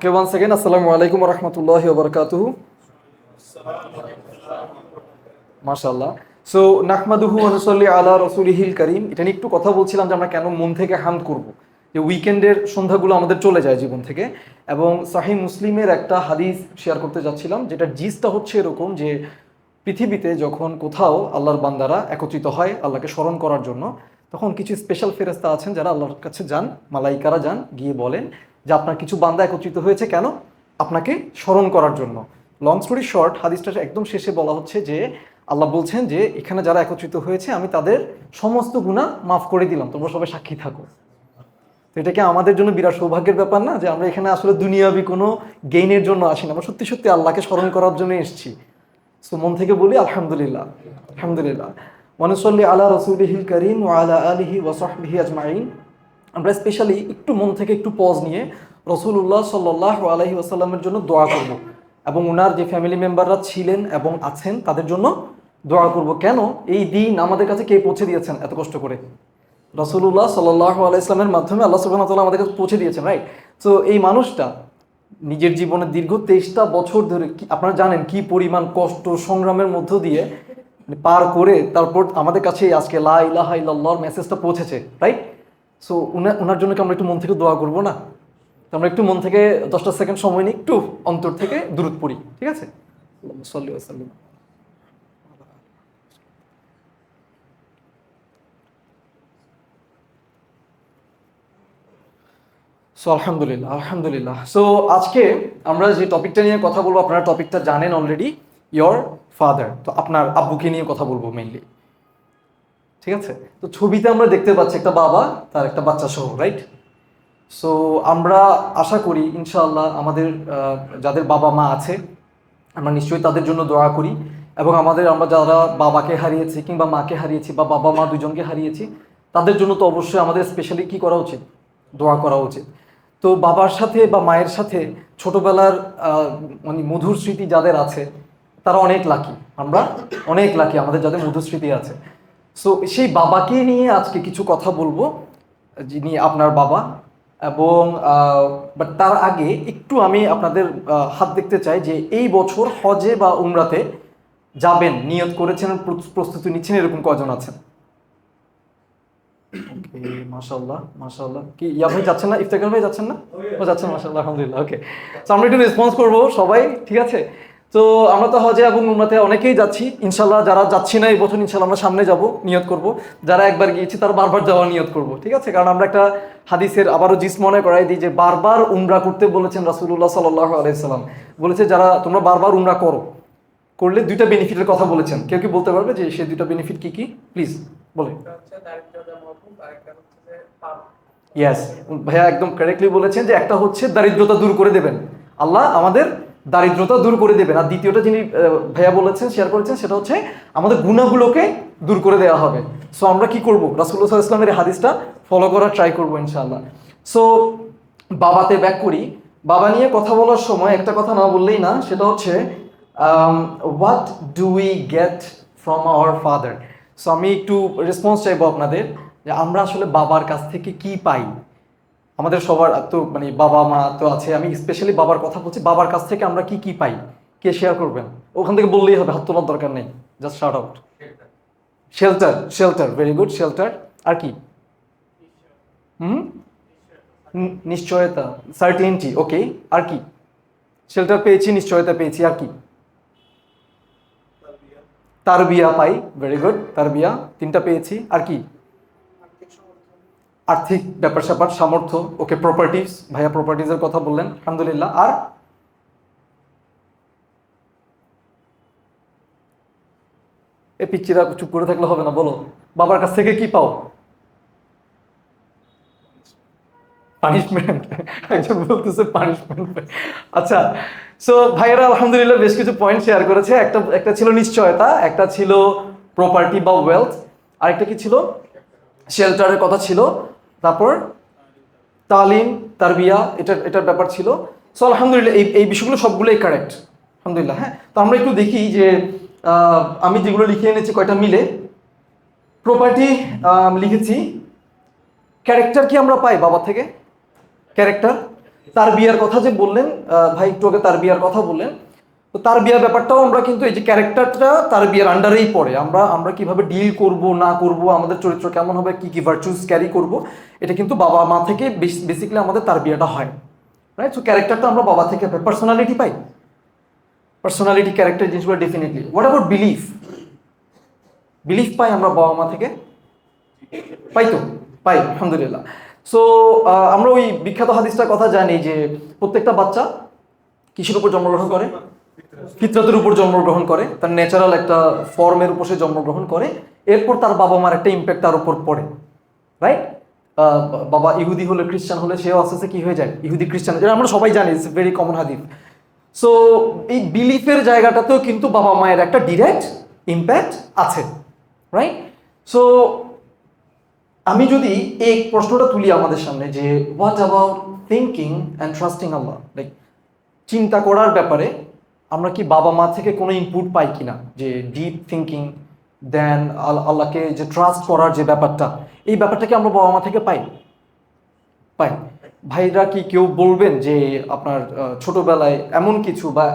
ওকে, one second. আসসালামু আলাইকুম ওয়া রাহমাতুল্লাহি ওয়া বারাকাতুহু। মাশাআল্লাহ। সো নাহমাদুহু ওয়া নুসাল্লি আলা রাসূলিহিল কারীম। এটা নিয়ে একটু কথা বলছিলাম যে আমরা কেন মন থেকে হামদ করব। যে উইকেন্ডের সন্ধ্যাগুলো আমাদের চলে যায় জীবন থেকে, এবং সহিহ মুসলিমের একটা হাদিস শেয়ার করতে যাচ্ছিলাম, যেটার জিসটা হচ্ছে এরকম যে পৃথিবীতে যখন কোথাও আল্লাহর বান্দারা একত্রিত হয় আল্লাহকে স্মরণ করার জন্য, তখন কিছু স্পেশাল ফেরেশতা আছেন যারা আল্লাহর কাছে যান, মালাইকারা যান, গিয়ে বলেন যে আপনার কিছু বান্দা একত্রিত হয়েছে কেন? আপনাকে স্মরণ করার জন্য। লং স্টোরি শর্ট, হাদিসটা একদম শেষে বলা হচ্ছে যে আল্লাহ বলছেন যে এখানে যারা একত্রিত হয়েছে আমি তাদের সমস্ত গুনাহ মাফ করে দিলাম, তোমরা সবাই সাক্ষী থাকো। তো এটা কি আমাদের জন্য বিরাট সৌভাগ্যের ব্যাপার না, যে আমরা এখানে আসলে দুনিয়াবি কোনো গেইনের জন্য আসি না, আমরা সত্যি সত্যি আল্লাহকে স্মরণ করার জন্য এসেছি। সো মন থেকে বলি আলহামদুলিল্লাহ, আলহামদুলিল্লাহ। ওয়া নুসাল্লি আলা রাসূলিহিল কারীম ওয়া আলা আলিহি ওয়া সাহবিহি আজমাইন। আমরা স্পেশালি একটু মন থেকে একটু পজ নিয়ে রাসূলুল্লাহ সাল্লাল্লাহু আলাইহি ওয়াসাল্লামের জন্য দোয়া করব, এবং ওনার যে ফ্যামিলি মেম্বাররা ছিলেন এবং আছেন তাদের জন্য দোয়া করব। কেন? এই দিন আমাদের কাছে কে পৌঁছে দিয়েছেন এত কষ্ট করে? রাসূলুল্লাহ সাল্লাল্লাহু আলাইহি ওয়াসাল্লামের মাধ্যমে আল্লাহ সুবহানাহু ওয়া তাআলা আমাদের কাছে পৌঁছে দিয়েছেন, রাইট? সো এই মানুষটা নিজের জীবনে দীর্ঘ 23টা বছর ধরে আপনারা জানেন কি পরিমাণ কষ্ট সংগ্রামের মধ্য দিয়ে পার করে তারপর আমাদের কাছে আজকে লা ইলাহা ইল্লাল্লাহর মেসেজটা পৌঁছেছে, রাইট? সো ওনার জন্য কি আমরা একটু মন থেকে দোয়া করবো না? তো আমরা একটু মন থেকে 10টা সেকেন্ড সময় নিই, একটু অন্তর থেকে দুরূদ পড়ি, ঠিক আছে? আল্লাহুম্মা সাল্লি ওয়া সাল্লিম। সো আলহামদুলিল্লাহ, আলহামদুলিল্লাহ। সো আজকে আমরা যে টপিকটা নিয়ে কথা বলবো, আপনারা টপিকটা জানেন অলরেডি, ইয়োর ফাদার। তো আপনার আব্বুকে নিয়ে কথা বলবো মেইনলি, ঠিক আছে? তো ছবিতে আমরা দেখতে পাচ্ছি একটা বাবা তার একটা বাচ্চা সহ, রাইট? সো আমরা আশা করি ইনশাআল্লাহ আমাদের যাদের বাবা মা আছে আমরা নিশ্চয়ই তাদের জন্য দোয়া করি, এবং আমরা যারা বাবাকে হারিয়েছি কিংবা মাকে হারিয়েছি বা বাবা মা দুজনকে হারিয়েছি তাদের জন্য তো অবশ্যই আমাদের স্পেশালি কি করা উচিত? দোয়া করা উচিত। তো বাবার সাথে বা মায়ের সাথে ছোটবেলার মানে মধুর স্মৃতি যাদের আছে তারা অনেক লাকি, আমরা অনেক লাকি আমাদের যাদের মধুর স্মৃতি আছে। সো সেই বাবাকে নিয়ে আজকে কিছু কথা বলবো, যিনি আপনার বাবা। এবং বাট তার আগে একটু আমি আপনাদের হাত দেখতে চাই যে এই বছর হজে বা উমরাতে যাবেন নিয়ত করেছেন, প্রস্তুতি নিচ্ছেন, এরকম কজন আছেন? ওকে, মাশাআল্লাহ, মাশাআল্লাহ। কি ইয়া ভাই যাচ্ছেন না? ইফতেখার ভাই যাচ্ছেন না? ও যাচ্ছেন, মাশাআল্লাহ, আলহামদুলিল্লাহ। ওকে, তো আমরা একটু রেসপন্স করবো সবাই, ঠিক আছে? তো আমরা তো হজে এবং উমরাতে অনেকেই যাচ্ছি ইনশাল্লাহ। যারা যাচ্ছি না এই বছর ইনশাল্লাহ আমরা সামনে যাব, নিয়ত করব। যারা একবার গিয়েছি তারা বারবার যাওয়ার নিয়ত করব, ঠিক আছে? কারণ আমরা একটা হাদিসের আবারও জিস মনে করাই দিই যে বারবার উমরা করতে বলেছেন রাসূলুল্লাহ সাল্লাল্লাহু আলাইহি সাল্লাম। বলেছে যারা তোমরা বারবার উমরা করলে দুইটা বেনিফিটের কথা বলেছেন। কেউ কি বলতে পারবে যে সেই দুইটা বেনিফিট কি কি? প্লিজ বলে। ইয়েস, ভাইয়া একদম কারেক্টলি বলেছেন যে একটা হচ্ছে দারিদ্রতা দূর করে দেবেন, আল্লাহ আমাদের দারিদ্রতা দূর করে দেবেন। আর দ্বিতীয়টা যিনি ভাইয়া বলেছেন, শেয়ার করেছেন, সেটা হচ্ছে আমাদের গুনাহগুলোকে দূর করে দেওয়া হবে। সো আমরা কি করব? রাসূলুল্লাহ সাল্লাল্লাহু আলাইহি ওয়াসাল্লামের এই হাদিসটা ফলো করার ট্রাই করবো ইনশাআল্লাহ। সো বাবাতে ব্যাক করি। বাবা নিয়ে কথা বলার সময় একটা কথা না বললেই না, সেটা হচ্ছে what do we get from our father. So আমি একটু রেসপন্স চাইবো আপনাদের, যে আমরা আসলে বাবার কাছ থেকে কি পাই। আমাদের সবার তো মানে বাবা মা তো আছে, আমি স্পেশালি বাবার কথা বলছি। বাবার কাছ থেকে আমরা কি কি পাই, কে শেয়ার করবেন? ওখান থেকে বললেই হবে, হাত তোলার দরকার নেই, just shout out. Shelter, shelter, very good, shelter. আর কি? হুম, নিশ্চয়তা, সার্টেনটি, ওকে। আর কি? শেল্টার পেয়েছি, নিশ্চয়তা পেয়েছি, আর কি? তারবিয়া পাই, ভেরি গুড, তারবিয়া, তিনটা পেয়েছি। আর কি? আর্থিক ব্যাপার স্যাপার, সামর্থ্য, ওকে। প্রপার্টিজ, ভাইয়া প্রপার্টিজের কথা বললেন, আলহামদুলিল্লাহ। আর এ পিচ্চিরা চুপ করে থাকলে হবে না, বলো বাবার কাছ থেকে কি পাও? পানিশমেন্ট, একজন বলতেছে পানিশমেন্ট। আচ্ছা, সো ভাইয়েরা আলহামদুলিল্লাহ বেশ কিছু পয়েন্ট শেয়ার করেছে। একটা ছিল নিশ্চয়তা, একটা ছিল প্রপার্টি বা ওয়েলথ, আরেকটা কি ছিল? শেল্টারের কথা ছিল, তারপর তালিম, তারবিয়া, এটার ব্যাপার ছিল। সো আলহামদুলিল্লাহ এই বিষয়গুলো সবগুলোই কারেক্ট, আলহামদুলিল্লাহ। হ্যাঁ, তো আমরা একটু দেখি যে আমি যেগুলো লিখে এনেছি কয়টা মিলে। প্রপার্টি লিখেছি। ক্যারেক্টার কি আমরা পাই বাবা থেকে? ক্যারেক্টার, তার বিয়ার কথা যে বললেন, ভাই একটু আগে তার বিয়ার কথা বললেন, তো তার বিয়ার ব্যাপারটাও আমরা কিন্তু এই যে ক্যারেক্টারটা তার বিয়ার আন্ডারেই পড়ে, আমরা আমরা কিভাবে ডিল করব না করব, আমাদের চরিত্র কেমন হবে, কি কি ভার্চুস ক্যারি করব, এটা কিন্তু বাবা মা থেকে বেসিক্যালি আমাদের তার বিয়াটা হয়, রাইট? সো ক্যারেক্টারটা আমরা বাবা থেকে পাই, পার্সোনালিটি পাই, পার্সোনালিটি ক্যারেক্টার জিনিসগুলো definitely. What about belief? Belief পাই আমরা বাবা মা থেকে, পাই তো, পাই আলহামদুলিল্লাহ। সো আমরা ওই বিখ্যাত হাদিসটার কথা জানি যে প্রত্যেকটা বাচ্চা কিসের উপর জন্মগ্রহণ করে? ফিতরতের উপর জন্মগ্রহণ করে, তার ন্যাচারাল একটা ফর্মের উপর সে জন্মগ্রহণ করে, এরপর তার বাবা মার একটা ইম্প্যাক্ট তার উপর পড়ে, রাইট? বাবা ইহুদি হলে, খ্রিস্টান হলে, সেও আস্তে আস্তে কি হয়ে যায়? ইহুদি খ্রিস্টান, যেটা আমরা সবাই জানি, ইটস ভেরি কমন হাদিস। সো এই বিলিফের জায়গাটাতেও কিন্তু বাবা মায়ের একটা ডিরেক্ট ইম্প্যাক্ট আছে, রাইট? সো আমি যদি এই প্রশ্নটা তুলি আমাদের সামনে যে what about thinking and trusting Allah, like চিন্তা করার ব্যাপারে আমরা কি বাবা মা থেকে কোনো ইনপুট পাই কিনা, যে ডিপ থিঙ্কিং দেন আল্লাহকে যে ট্রাস্ট করার যে ব্যাপারটা, এই ব্যাপারটা কি আমরা বাবা মা থেকে পাই? পাই। ভাইরা কি কেউ বলবেন যে আপনার ছোটবেলায় এমন কিছু বা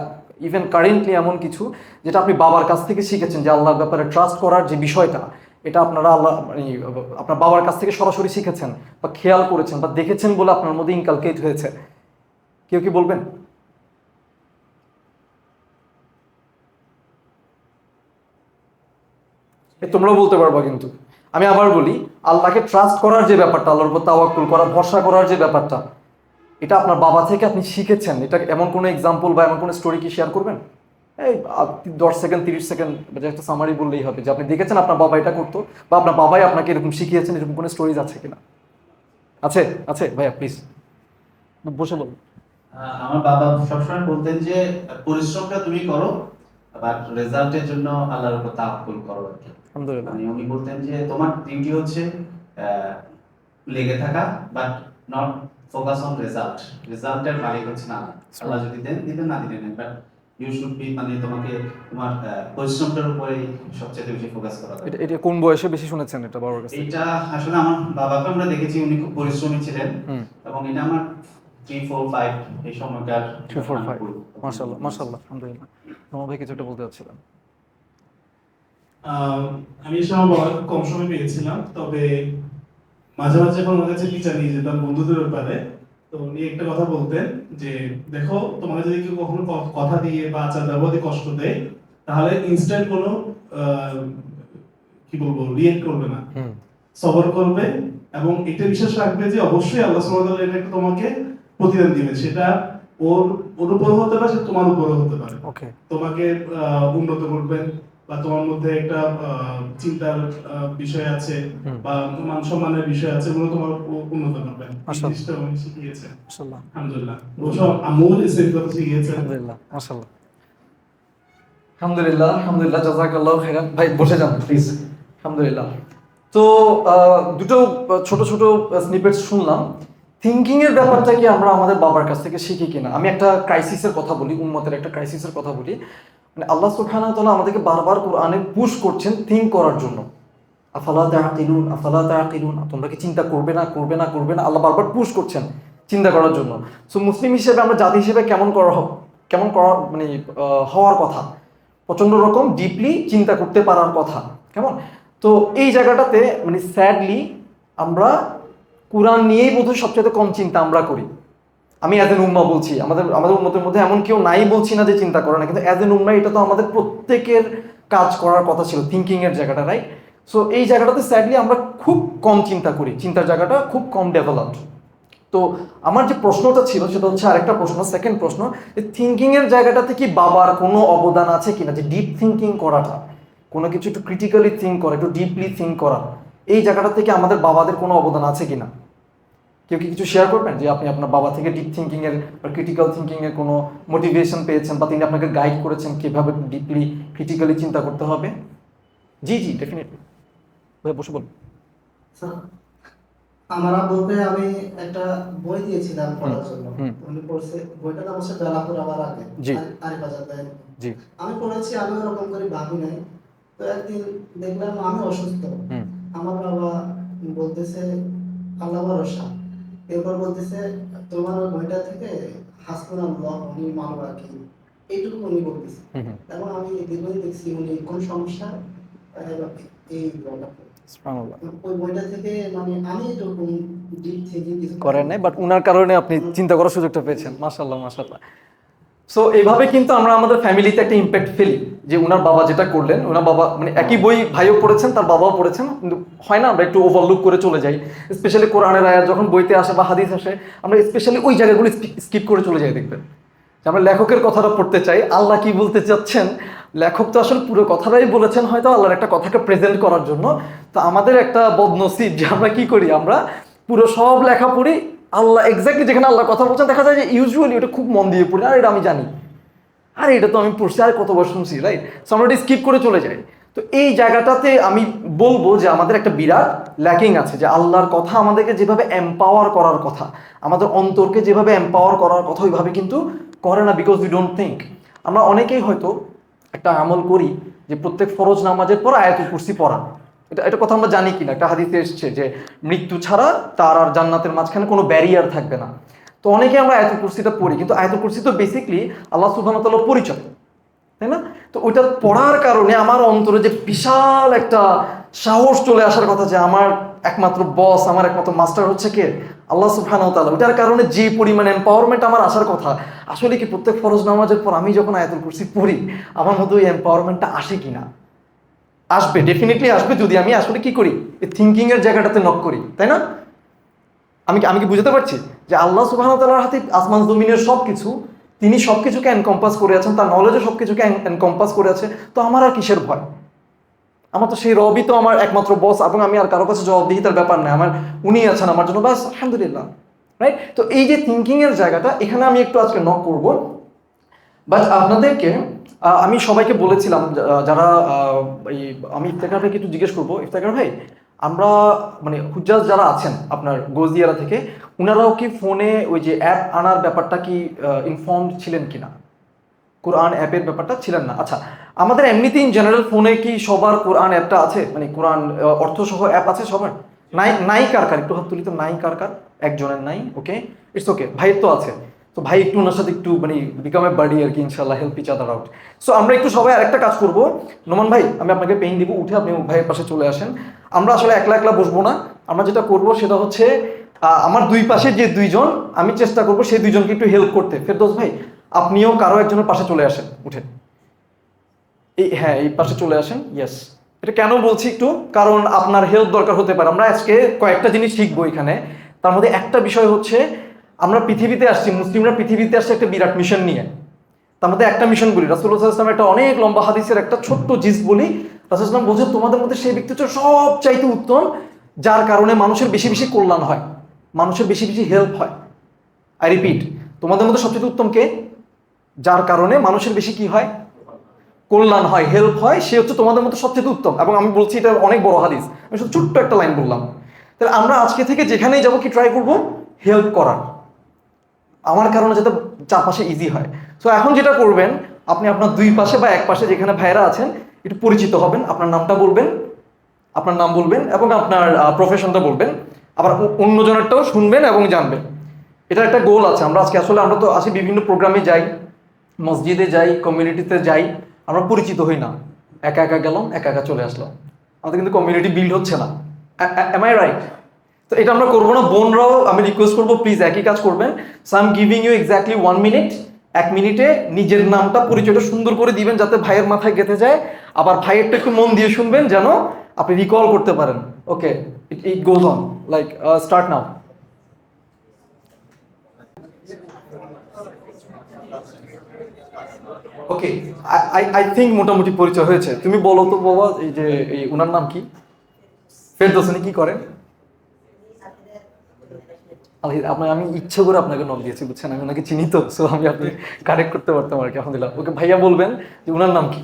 ইভেন কারেন্টলি এমন কিছু যেটা আপনি বাবার কাছ থেকে শিখেছেন, যে আল্লাহর ব্যাপারে ট্রাস্ট করার যে বিষয়টা, এটা আপনারা আল্লাহ মানে আপনার বাবার কাছ থেকে সরাসরি শিখেছেন বা খেয়াল করেছেন বা দেখেছেন বলে আপনার মধ্যে ইনকালকেট হয়েছে? কেউ কি বলবেন? তোমরাও বলতে পারবা কিন্তু। আমি আবার বলি, আল্লাহকে ট্রাস্ট করার যে ব্যাপারটা, আল্লাহর উপর তাওয়াক্কুল করা, ভরসা করার যে ব্যাপারটা, এটা আপনার বাবা থেকে আপনি শিখেছেন, এটা এমন কোনো এক্সাম্পল বা এমন কোনো স্টোরি কি শেয়ার করবেন? এই 10 সেকেন্ড 30 সেকেন্ড একটা সামারি বললেই হবে, যে আপনি দেখেছেন আপনার বাবা এটা করতো বা আপনার বাবাই আপনাকে এরকম শিখিয়েছেন, এরকম কোনো স্টোরিজ আছে কিনা? আছে? আছে ভাইয়া, প্লিজ বসে বলুন। আমার বাবা সবসময় বলতেন যে পরিশ্রমটা তুমি করো, বাট রেজাল্টের জন্য আল্লাহর উপর তাওয়াক্কুল করো আর কি। আলহামদুলিল্লাহ। মানে উনি বলতেন যে তোমার ডিউটি হচ্ছে লেগে থাকা, but not focus on result. রেজাল্টের মালিক হচ্ছে না আল্লাহ। আল্লাহ যদি দেন দিবেন, না দিলেন না, বাট ইউ শুড বি, মানে তোমাকে তোমার পরিশ্রমটার উপরেই সবচেয়ে বেশি ফোকাস করা এটা দরকার। এটা কোন বয়সে বেশি শুনেছেন এটা বাবার কাছ থেকে? এটা আসলে আমার বাবাকে আমরা দেখেছি, উনি খুব পরিশ্রমী ছিলেন, হুম। এবং এটা আমার 3 4 5 এই সময়কার 3 4 5, অনুভূতি। মাশাআল্লাহ মাশাআল্লাহ, আলহামদুলিল্লাহ। নোমান ভাই কিছু একটা বলতে চাচ্ছিলেন। আমি এসব আমার খুব কম সময় পেয়েছিলাম, তবে মাঝে মাঝে যখন ওর কাছে টিচার নিয়ে যেতাম বন্ধুদের ব্যাপারে, তো উনি একটা কথা বলতেন যে দেখো, তোমাকে যদি কেউ কখনো কথা দিয়ে বা আচার ব্যবহার দিয়ে কষ্ট দেয়, তাহলে ইনস্ট্যান্ট কোনো আহ, কি বলবো রিয়েক্ট করবে না, হুম। সবর করবে, এবং এটা বিশ্বাস রাখবে যে অবশ্যই আল্লাহ সুবহানাহু ওয়া তাআলা এটা একটা তোমাকে প্রতিদান দিবে। সেটা ওর ওর উপর হতে পারে, সেটা তোমার উপরও হতে পারে। ওকে। তোমাকে উন্নত করবেন, বা তোমার মধ্যে একটা চিন্তার বিষয় আছে, হুম। বা মান সম্মানের বিষয় আছে, ওগুলো তোমার উন্নত করবেন। এই মাশাআল্লাহ। জিনিসটা উনি শিখিয়েছেন, মাশাআল্লাহ। আলহামদুলিল্লাহ। অবশ্য আম্মু সেম কথা শিখিয়েছেন। আলহামদুলিল্লাহ মাশাআল্লাহ। আলহামদুলিল্লাহ আলহামদুলিল্লাহ, জাযাকাল্লাহু খাইরান। ভাই বসে যান প্লিজ। আলহামদুলিল্লাহ। তো দুটো ছোট ছোট স্নিপেটস শুনলাম। থিঙ্কিং এর ব্যাপারটা কি আমরা আমাদের বাবার কাছ থেকে শিখি কিনা? আমি একটা ক্রাইসিসের কথা বলি, উম্মতের একটা ক্রাইসিসের কথা বলি। মানে আল্লাহ সুবহানাহু ওয়া তাআলা আমাদেরকে বারবার কোরআনে পুশ করছেন থিঙ্ক করার জন্য। আফালা তাআকিলুন আফালা তাআকিলুন, তোমরা কি চিন্তা করবে না করবে না করবে না, আল্লাহ বারবার পুশ করছেন চিন্তা করার জন্য। সো মুসলিম হিসেবে আমরা জাতি হিসেবে কেমন করা মানে হওয়ার কথা, প্রচন্ড রকম ডিপলি চিন্তা করতে পারার কথা, কেমন? তো এই জায়গাটাতে মানে স্যাডলি আমরা কোরআন নিয়েই বোধহয় সবচেয়ে কম চিন্তা আমরা করি। আমি অ্যাজ এন উম্মা বলছি, আমাদের আমাদের উম্মতের মধ্যে এমন কেউ নাই বলছি না যে চিন্তা করে না, কিন্তু অ্যাজ এন উম্মা এটা তো আমাদের প্রত্যেকের কাজ করার কথা ছিল, থিঙ্কিং এর জায়গাটা, রাইট? সো এই জায়গাটাতে স্যাডলি আমরা খুব কম চিন্তা করি, চিন্তার জায়গাটা খুব কম ডেভেলপড। তো আমার যে প্রশ্নটা ছিল সেটা হচ্ছে আরেকটা প্রশ্ন, সেকেন্ড প্রশ্ন, যে থিঙ্কিং এর জায়গাটাতে কি বাবার কোনো অবদান আছে কিনা, যে ডিপ থিঙ্কিং করাটা, কোনো কিছু একটু ক্রিটিক্যালি থিঙ্ক করা, একটু ডিপলি থিঙ্ক করা, এই জায়গাটা থেকে আমাদের বাবাদের কোনো অবদান আছে কিনা? কেউ কি কিছু শেয়ার করবেন যে আপনি আপনার বাবা থেকে ডিপ থিঙ্কিং এর বা ক্রিটিক্যাল থিঙ্কিং এর কোনো মোটিভেশন পেয়েছেন, বা তিনি আপনাকে গাইড করেছেন কিভাবে ডিপলি ক্রিটিক্যালি চিন্তা করতে হবে? জি জি ডেফিনেটলি, ভাই বসে বলুন। স্যার, আমার বলতে আমি একটা বই দিয়েছিলাম পড়ার জন্য। হুম। উনি পড়ছে, বইটার নাম হচ্ছে বেলাপুর আমার আগে, জি। আরিফ আজাদের। জি। আমি পড়েছি, আমি ওরকম করে ভাবি নাই। তো একদিন দেখলাম আমি অসুস্থ, হুম। আমার বাবা বলতেছে আল্লাহ ভরসা, এরপর বলতেছে তোমার ওই বইটা থেকে হাসবুনাল্লাহ ওয়া নি'মাল ওয়াকিল এইটুকু উনি বলতেছে। এবং আমি দীর্ঘদিন দেখছি উনি কোন সমস্যা এই বইটা সুবহানাল্লাহ ওই বইটা থেকে মানে আমি এরকম ডিপ থিংকিং কিছু করেন নাই, বাট উনার কারণে আপনি চিন্তা করার সুযোগটা পেয়েছেন। মাশাআল্লাহ মাশাআল্লাহ। সো এইভাবে কিন্তু আমরা আমাদের ফ্যামিলিতে একটা ইম্প্যাক্ট ফেলি যে উনার বাবা যেটা করলেন, ওনার বাবা মানে একই বই ভাইও পড়েছেন, তার বাবাও পড়েছেন, কিন্তু হয় না আমরা একটু ওভারলুক করে চলে যাই। স্পেশালি কোরআনের আয়াত যখন বইতে আসে বা হাদিস আসে, আমরা স্পেশালি ওই জায়গাগুলো স্কিপ করে চলে যাই। দেখবেন যে আমরা লেখকের কথাটা পড়তে চাই, আল্লাহ কি বলতে চাচ্ছেন। লেখক তো আসলে পুরো কথাটাই বলেছেন হয়তো আল্লাহর একটা কথাকে প্রেজেন্ট করার জন্য। তো আমাদের একটা বদনসিব যে আমরা কি করি, আমরা পুরো সব লেখা পড়ি, আল্লাহ এক্স্যাক্টলি যেখানে আল্লাহ কথা বলছেন দেখা যায় যে ইউজুয়ালি ওটা খুব মন দিয়ে পড়ি, আর এটা আমি জানি, আর এটা তো আমি পড়ছি আর কতবার শুনছি, রাইট? সো আমরা এটা স্কিপ করে চলে যাই। তো এই জায়গাটাতে আমি বলবো যে আমাদের একটা বিরাট ল্যাকিং আছে, যে আল্লাহর কথা আমাদেরকে যেভাবে এম্পাওয়ার করার কথা, আমাদের অন্তরকে যেভাবে এম্পাওয়ার করার কথা ওইভাবে কিন্তু করে না, বিকজ উই ডোন্ট থিঙ্ক। আমরা অনেকেই হয়তো একটা আমল করি যে প্রত্যেক ফরজ নামাজের পর আয়াতুল কুরসি পড়া, এটা কথা আমরা জানি কিনা। একটা হাদিসে এসেছে যে মৃত্যু ছাড়া তার আর জান্নাতের মাঝখানে কোনো ব্যারিয়ার থাকবে না। তো অনেকে আমরা আয়াতুল কুরসিটা পড়ি, কিন্তু আয়াতুল কুরসি তো বেসিকলি আল্লাহ সুবহানাহু ওয়া তাআলার পরিচয়, তাই না? তো ওইটা পড়ার কারণে আমার অন্তরে যে বিশাল একটা সাহস চলে আসার কথা যে আমার একমাত্র বস, আমার একমাত্র মাস্টার হচ্ছে কে, আল্লাহ সুবহানাহু ওয়া তাআলা। ওইটার কারণে যে পরিমাণ এম্পাওয়ারমেন্ট আমার আসার কথা, আসলে কি প্রত্যেক ফরজ নামাজের পর আমি যখন আয়াতুল কুরসি পড়ি আমার মধ্যে ওই এম্পাওয়ারমেন্টটা আসে কিনা? আসবে, ডেফিনেটলি আসবে, যদি আমি আসলে কি করি, এই থিঙ্কিং এর জায়গাটাতে নক করি, তাই না? আমি কি বুঝতে পারছি যে আল্লাহ সুবহানাহু ওয়া তাআলার হাতে আসমান জমিনের সবকিছু, তিনি সবকিছুকে এনকম্পাস করে আছেন, তার নলেজে সবকিছুকে এনকম্পাস করে আছে। তো আমার আর কিসের ভয়? আমার তো সেই রবই তো আমার একমাত্র বস, এবং আমি আর কারো কাছে জবাবদিহিতার ব্যাপার না, আমার উনি আছেন আমার জন্য, বাস আলহামদুলিল্লাহ, রাইট? তো এই যে থিঙ্কিং এর জায়গাটা, এখানে আমি একটু আজকে নক করব। বাট আপনাদেরকে আমি সবাইকে বলেছিলাম যারা এই আমি ইফতেখার ভাইকে একটু জিজ্ঞেস করবো, ইফতেখার ভাই আমরা মানে হুজ্জাজ যারা আছেন আপনার গোজিয়ারা থেকে, ওনারাও কি ফোনে ওই যে অ্যাপ আনার ব্যাপারটা কি ইনফর্মড ছিলেন কিনা? কোরআন অ্যাপের ব্যাপারটা ছিলেন না? আচ্ছা, আমাদের এমনিতেই ইন জেনারেল ফোনে কি সবার কোরআন অ্যাপটা আছে, মানে কোরআন অর্থসহ অ্যাপ আছে সবার? নাই কার একটু হাত তুলি তো, নাই কার একজনের নাই? ওকে, ইটস ওকে, ভাইয়ের তো আছে। তো ভাই একটু ওনার সাথে একটু মানে বিকাম এ বাডি আর কি, ইনশাল্লাহ help each other out. So আমরা একটু সবাই আরেকটা কাজ করবো, নোমান ভাই আমি আপনাকে পেইন দিব, উঠে আপনি ভাইয়ের পাশে চলে আসেন। আমরা আসলে একলা একলা বসবো না, আমরা যেটা করবো সেটা হচ্ছে আমার দুই পাশে যে দুইজন, আমি চেষ্টা করবো সেই দুইজনকে একটু হেল্প করতে। ফেরদৌস ভাই আপনিও কারো একজনের পাশে চলে আসেন, উঠেন, হ্যাঁ এই পাশে চলে আসেন। ইয়েস, এটা কেন বলছি একটু, কারণ আপনার হেল্প দরকার হতে পারে। আমরা আজকে কয়েকটা জিনিস শিখবো এখানে, তার মধ্যে একটা বিষয় হচ্ছে আমরা পৃথিবীতে আসছি, মুসলিমরা পৃথিবীতে আসছে একটা বিরাট মিশন নিয়ে। তার মধ্যে একটা মিশন বলি, রাসূলুল্লাহ সাল্লাল্লাহু আলাইহি ওয়াসাল্লাম একটা অনেক লম্বা হাদিসের একটা ছোট্ট জিস বলি। রাসূলুল্লাহ সাল্লাল্লাহু আলাইহি ওয়াসাল্লাম বলছেন তোমাদের মধ্যে সেই ব্যক্তি হচ্ছে সবচাইতে উত্তম, যার কারণে মানুষের বেশি বেশি কল্যাণ হয়, মানুষের বেশি বেশি হেল্প হয়। আই রিপিট, তোমাদের মধ্যে সবচেয়ে উত্তম কে? যার কারণে মানুষের বেশি কি হয়? কল্যাণ হয়, হেল্প হয়, সে হচ্ছে তোমাদের মধ্যে সবচেয়ে উত্তম। এবং আমি বলছি এটা অনেক বড় হাদিস, আমি শুধু ছোট্ট একটা লাইন বললাম। তাহলে আমরা আজকে থেকে যেখানেই যাবো কি ট্রাই করবো হেল্প করার, আমার কারণে যাতে চারপাশে ইজি হয়। সো এখন যেটা করবেন, আপনি আপনার দুই পাশে বা এক পাশে যেখানে ভাইরা আছেন একটু পরিচিত হবেন, আপনার নামটা বলবেন, আপনার নাম বলবেন এবং আপনার প্রফেশনটা বলবেন, আবার অন্যজনেরটাও শুনবেন এবং জানবেন। এটা একটা গোল আছে। আমরা আজকে আসলে আমরা তো আসি বিভিন্ন প্রোগ্রামে যাই, মসজিদে যাই, কমিউনিটিতে যাই, আমরা পরিচিত হই না, একা একা গেলাম, একা একা চলে আসলাম, আমাদের কিন্তু কমিউনিটি বিল্ড হচ্ছে না। Am I right? তো এটা আমরা করবো না। বোনরাও আমি রিকোয়েস্ট করবো প্লিজ একই কাজ করবেন। So I am giving you exactly 1 minute. 1 মিনিটে নিজের নামটা পরিচয়টা সুন্দর করে দিবেন যাতে ভাইয়ের মাথায় গেঁথে যায়, আবার ভাইয়েরটা একটু মন দিয়ে শুনবেন যেন আপনি রিকল করতে পারেন। Okay, it goes on like start now. Okay, I think মোটামুটি পরিচয় হয়েছে। তুমি বলো তো বাবা, এই যে এই ওনার নাম কি? ফেরদৌস, উনি কি করেন? আপনার আমি ইচ্ছে করে আপনাকে নক দিয়েছি, বুঝছেন, আমি ওনাকে চিনি তো, সো আমি আপনি কারেক্ট করতে পারতাম আর কি। আলহামদুলিল্লাহ। ওকে ভাইয়া বলবেন যে ওনার নাম কি?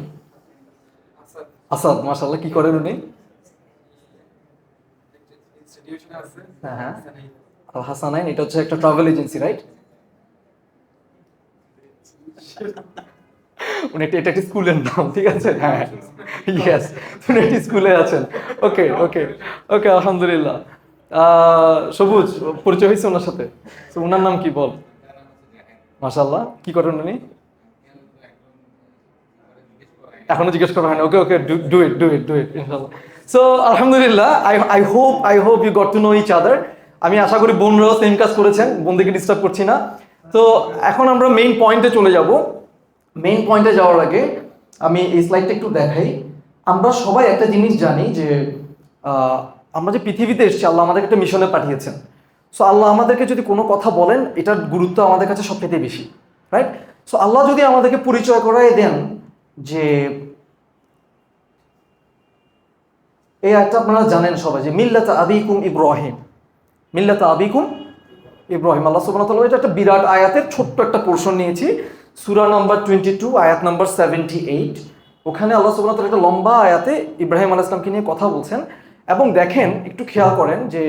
আসাদ। মাশাআল্লাহ। কি করেন উনি? হ্যাঁ হ্যাঁ, আল হাসানাইন, এটা হচ্ছে একটা ট্রাভেল এজেন্সি, রাইট? উনি এটা একটা স্কুলের নাম, ঠিক আছে? হ্যাঁ ইয়েস, উনি একটি স্কুলে আছেন। ওকে ওকে ওকে, আলহামদুলিল্লাহ। সবুজ, পরিচয় হয়েছে ওনার সাথে? তো ওনার নাম কি বল? মাশাআল্লাহ, কি করেন উনি? এখনো জিজ্ঞেস করা হয়নি। ওকে ওকে, ডু ইট ইনশাআল্লাহ। সো আলহামদুলিল্লাহ, I hope you got to know each other. আমি আশা করি বোনরাও সেম কাজ করেছেন, বোনদেরকে ডিস্টার্ব করছি না। তো এখন আমরা মেইন পয়েন্টে চলে যাব। মেইন পয়েন্টে যাওয়ার আগে আমি এই স্লাইডটা একটু দেখাই। আমরা সবাই একটা জিনিস জানি যে আমরা যে পৃথিবীতে এসেছি, আল্লাহ আমাদেরকে একটা মিশনে পাঠিয়েছেন। সো আল্লাহ আমাদেরকে যদি কোনো কথা বলেন, এটার গুরুত্ব আমাদের কাছে সবচেয়ে বেশি, রাইট? সো আল্লাহ যদি আমাদেরকে পরিচয় করায় দেন যে এই আয়াতটা আপনারা জানেন সবাই, যে মিল্লাতা আবিকুম ইব্রাহিম, মিল্লাতা আবিকুম ইব্রাহিম। আল্লাহ সুবহানাহু ওয়া তাআলা, এটা একটা বিরাট আয়াতের ছোট্ট একটা পোরশন নিয়েছি, সূরা নাম্বার 22 আয়াত নাম্বার 78। ওখানে আল্লাহ সুবহানাহু ওয়া তাআলা একটা লম্বা আয়াতে ইব্রাহিম আলাইহিস সালামকে নিয়ে কথা বলছেন। এবং দেখেন, একটু খেয়াল করেন যে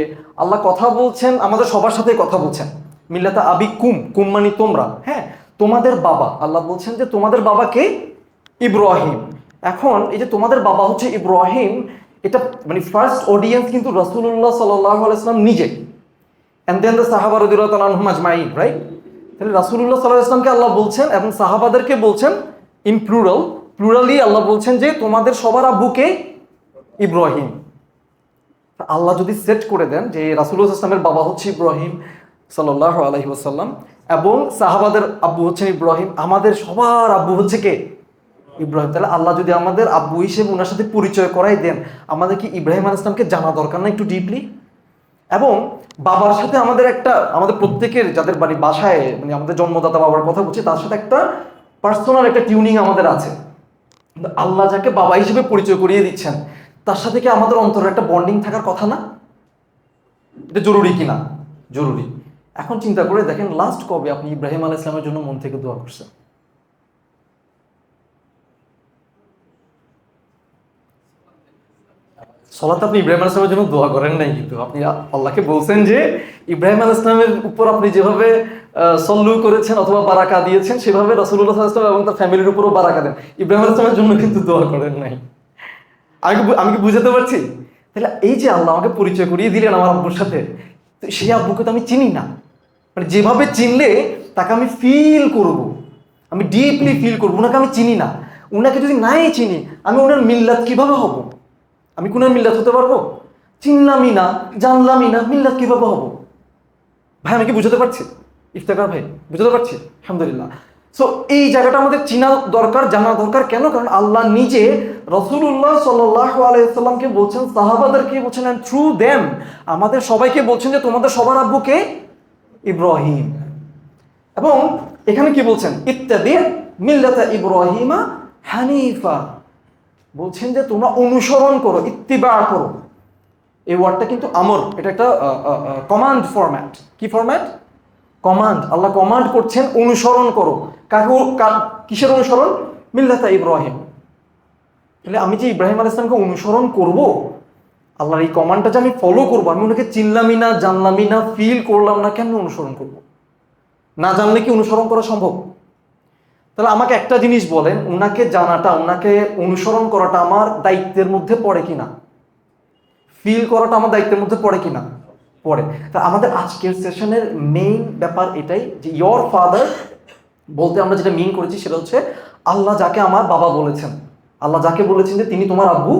আল্লাহ কথা বলছেন, আমাদের সবার সাথে কথা বলছেন। মিল্লাতা আবিকুম, কুম মানে তোমরা, হ্যাঁ, তোমাদের বাবা। আল্লাহ বলছেন যে তোমাদের বাবা কে? ইব্রাহিম। এখন এই যে তোমাদের বাবা হচ্ছে ইব্রাহিম, এটা মানে ফার্স্ট অডিয়েন্স কিন্তু রাসূলুল্লাহ সাল্লাল্লাহু আলাইহি ওয়াসাল্লাম নিজে, এন্ড দেন দ্য সাহাবা রাদিয়াল্লাহু তাআলা আনহুম আজমাইন, রাইট? তাহলে রাসূলুল্লাহ সাল্লাল্লাহু আলাইহি ওয়াসাল্লামকে আল্লাহ বলছেন এবং সাহাবাদেরকে বলছেন ইন প্লুরালি আল্লাহ বলছেন যে তোমাদের সবার আব্বুকে ইব্রাহিম। আল্লাহ যদি সেট করে দেন যে রাসূলুল্লাহ সাল্লাল্লাহু আলাইহি ওয়াসাল্লামের বাবা হচ্ছে ইব্রাহিম সাল্লাল্লাহু আলাইহি ওয়াসাল্লাম এবং সাহাবাদের আব্বু হচ্ছেন ইব্রাহিম, আমাদের সবার আব্বু হচ্ছে কে? ইব্রাহিম। তাহলে আল্লাহ যদি আমাদের আব্বু হিসেবে ওনার সাথে পরিচয় করাই দেন, আমাদের কি ইব্রাহিম আলাইহিস সালামকে জানা দরকার না একটু ডিপলি? এবং বাবার সাথে আমাদের প্রত্যেকের, যাদের বাড়ি বাসায় মানে আমাদের জন্মদাতা বাবার কথা বলছি, তার সাথে একটা পার্সোনাল একটা টিউনিং আমাদের আছে। আল্লাহ যাকে বাবা হিসেবে পরিচয় করিয়ে দিচ্ছেন, তার সাথে কি আমাদের অন্তরের একটা বন্ডিং থাকার কথা না? এটা জরুরি কিনা? জরুরি। এখন চিন্তা করে দেখেন, লাস্ট কবে আপনি ইব্রাহিম আলাইহিস সালামের জন্য মন থেকে দোয়া করছেন? সলাত আপনি ইব্রাহিম আলাইহিস সালামের জন্য দোয়া করেন নাই, কিন্তু আপনি আল্লাহকে বলছেন যে ইব্রাহিম আলাইহিস সালামের উপর আপনি যেভাবে সল্লু করেছেন অথবা বারাকা দিয়েছেন, সেভাবে রাসূলুল্লাহ সাল্লাল্লাহু আলাইহি ওয়াসাল্লাম এবং তার ফ্যামিলির উপরও বারাকা দেন। ইব্রাহিম আলাইহিস সালামের জন্য কিন্তু দোয়া করেন নাই। আমি কি বুঝাতে পারছি? তাহলে এই যে আল্লাহ আমাকে পরিচয় করিয়ে দিলেন আমার আব্বুর সাথে, তো সেই আব্বুকে তো আমি চিনি না। মানে যেভাবে চিনলে তাকে আমি ফিল করব, আমি ডিপলি ফিল করবো। ওনাকে আমি চিনি না, ওনাকে যদি নাই চিনি, আমি ওনার মিল্লাত কিভাবে হব? আমি কোন মিল্লাত হতে পারবো? চিনলামই না, জানলামই না, মিল্লাত কিভাবে হব? ভাই আমি কি বুঝাতে পারছি? ইফতেখার ভাই, বুঝাতে পারছি? আলহামদুলিল্লাহ। সো এই জায়গাটা আমাদের চিনা দরকার, জানা দরকার। কেন? কারণ আল্লাহ নিজে রাসূলুল্লাহ সাল্লাল্লাহু আলাইহি ওয়াসাল্লামকে বলছেন, সাহাবাদেরকে বলছেন, এন্ড থ্রু দেম আমাদের সবাইকে বলছেন যে তোমাদের সবার আব্বুকে ইব্রাহিম। এবং এখানে কি বলছেন? ইত্তাবি মিল্লাতা ইব্রাহিমা হানিফা। বলছেন যে তোমরা অনুসরণ করো, ইত্তিবা করো। এই ওয়ার্ডটা কিন্তু আমর, এটা একটা কমান্ড ফরম্যাট। কি ফরম্যাট? কমান্ড। আল্লাহ কমান্ড করছেন অনুসরণ করো। কিসের অনুসরণ? মিল্লাতা ইব্রাহিম। তাহলে আমি যে ইব্রাহিম আলাইহিস সালামকে অনুসরণ করব, আল্লাহর এই কমান্ডটা যে আমি ফলো করবো, আমি ওনাকে চিনলামই না, জানলামই না, ফিল করলাম না, কেন অনুসরণ করব? না জানলে কি অনুসরণ করা সম্ভব? তাহলে আমাকে একটা জিনিস বলেন, ওনাকে জানাটা, ওনাকে অনুসরণ করাটা আমার দায়িত্বের মধ্যে পড়ে কিনা? ফিল করাটা আমার দায়িত্বের মধ্যে পড়ে কিনা? পড়ে। তা আমাদের আজকের সেশনের মেইন ব্যাপার এটাই যে ইয়োর ফাদার বলতে আমরা যেটা মিন করেছি সেটা হচ্ছে আল্লাহ যাকে আমার বাবা বলেছেন, আল্লাহ যাকে বলেছেন যে তিনি তোমার আব্বু,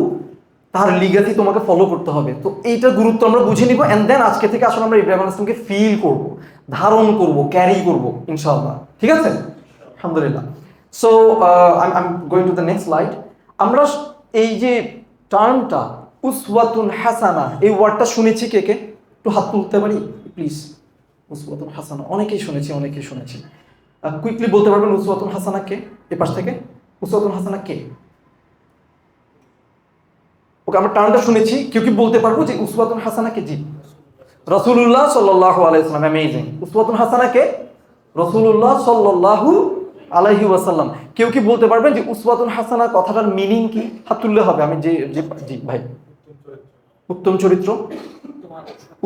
তার লিগাসি তোমাকে ফলো করতে হবে। তো এইটার গুরুত্ব আমরা বুঝে নিব, এন্ড দেন আজকে থেকে আসলে আমরা ইব্রাহিম আলাইহিস সালামকে ফিল করব, ধারণ করব, ক্যারি করব ইনশাআল্লাহ। ঠিক আছে? আলহামদুলিল্লাহ। So I am going to the next slide. আমরা এই যে টার্মটা উসওয়াতুন হাসানা, এই ওয়ার্ডটা শুনেছি কে কে? একটু হাত তুলতে পারি প্লিজ? উসওয়াতুন হাসানা অনেকেই শুনেছি। কুইকলি বলতে পারবেন উসওয়াতুন হাসানা কে? এই পাশ থেকে উসওয়াতুন হাসানা কে? ওকে, আমরা টার্মটা শুনেছি, কেউ কি বলতে পারবো যে উসওয়াতুন হাসানা কে? জি, রাসূলুল্লাহ সাল্লাল্লাহু আলাইহি ওয়াসাল্লাম। অ্যামেজিং। উসওয়াতুন হাসানা কে? রাসূলুল্লাহ সাল্লাল্লাহু আলাইহি ওয়াসাল্লাম। কেউ কি বলতে পারবেন যে উসওয়াতুন হাসানা কথাটার মিনিং কি? হাত তুললে হবে। আমি যে জি ভাই। উত্তম চরিত্র,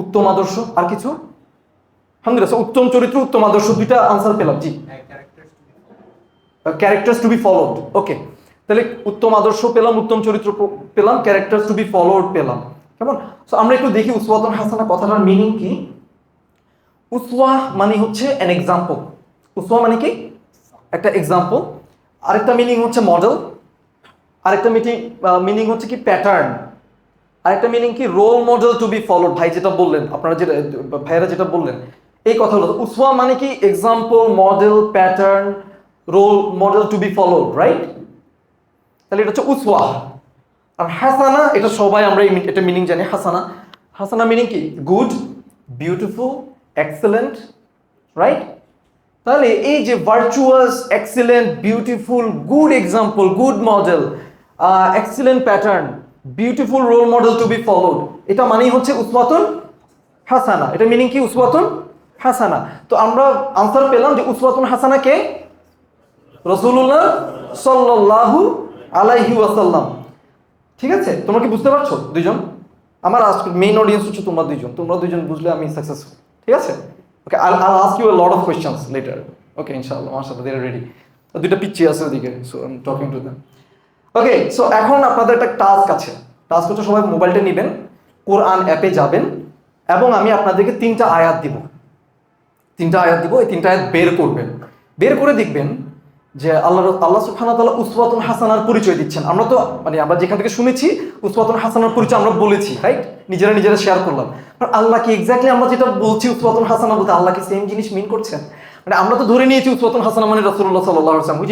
উত্তম আদর্শ, আর কিছু? আলহামদুলিল্লাহ। উত্তম চরিত্র, উত্তম আদর্শ, দুইটা আনসার পেলাম। জি, ক্যারেক্টার্স টু বি ফলোড। ওকে, তাহলে উত্তম আদর্শ পেলাম, উত্তম চরিত্র পেলাম, ক্যারেক্টার্স টু বি ফলোড পেলাম। কেমন? সো আমরা একটু দেখি উসওয়াতুন হাসানা কথাটার মিনিং কি। উসওয়া মানে হচ্ছে অ্যান এক্সাম্পল। উসওয়া মানে কি? একটা এক্সাম্পল। আরেকটা মিনিং হচ্ছে মডেল। আরেকটা মিনিং হচ্ছে কি প্যাটার্ন। আরেকটা মিনিং কি role model to be followed. ভাই যেটা বললেন, আপনারা যেটা ভাইয়েরা যেটা বললেন এই কথাগুলো, উসওয়া মানে কি example, model, pattern, role model to be followed, right? তাহলে এটা হচ্ছে উসওয়া। আর হাসানা, এটা সবাই আমরা এটা মিনিং জানি। হাসানা, হাসানা মিনিং কি? Good, beautiful, excellent, right? তাহলে এই যে virtuous, excellent, beautiful, good example, good model, excellent pattern, beautiful role model to be followed, এটা মানেই হচ্ছে উসওয়াতুন হাসানা। এটা মিনিং কি? উসওয়াতুন হাসানা। তো আমরা আনসার পেলাম যে উসওয়াতুন হাসানা কে? রাসূলুল্লাহ সাল্লাল্লাহু আলাইহি ওয়াসাল্লাম। ঠিক আছে, তোমরা কি বুঝতে পারছো দুইজন? আমার আজকের মেইন অডিয়েন্স হচ্ছে তোমরা দুইজন। তোমরা দুইজন বুঝলে আমি সাকসেসফুল। ঠিক আছে? ওকে, I'll ask you a lot of questions later. Okay, inshallah, mashallah, they are ready. দুইটা পিচ্ছি আছে ওদিকে, so I'm talking to them. Okay, so এখন আপনাদের একটা টাস্ক আছে। টাস্ক হচ্ছে সবাই মোবাইলটা নেবেন, কোরআন অ্যাপে যাবেন এবং আমি আপনাদেরকে 3টা আয়াত দিব। 3টা আয়াত দিব, এই 3টা আয়াত বের করবেন। বের করে দেখবেন যে আল্লাহ সুবহানাহু ওয়া তাআলা উসওয়াতুন হাসানার পরিচয় দিচ্ছেন। আমরা তো আমরা যেখান থেকে শুনেছি উসওয়াতুন হাসানার পরিচয় আমরা বলেছি, রাইট? নিজেরা শেয়ার করলাম। আল্লাহ কি এক্স্যাক্টলি আমরা যেটা বলছি উসওয়াতুন হাসানা বলতে আল্লাহ কি সেম জিনিস মিন করছেন? আমরা তো ধরে নিয়েছি উসওয়াতুন হাসানা মানে রাসূলুল্লাহ সাল্লাল্লাহু আলাইহি ওয়াসাল্লাম,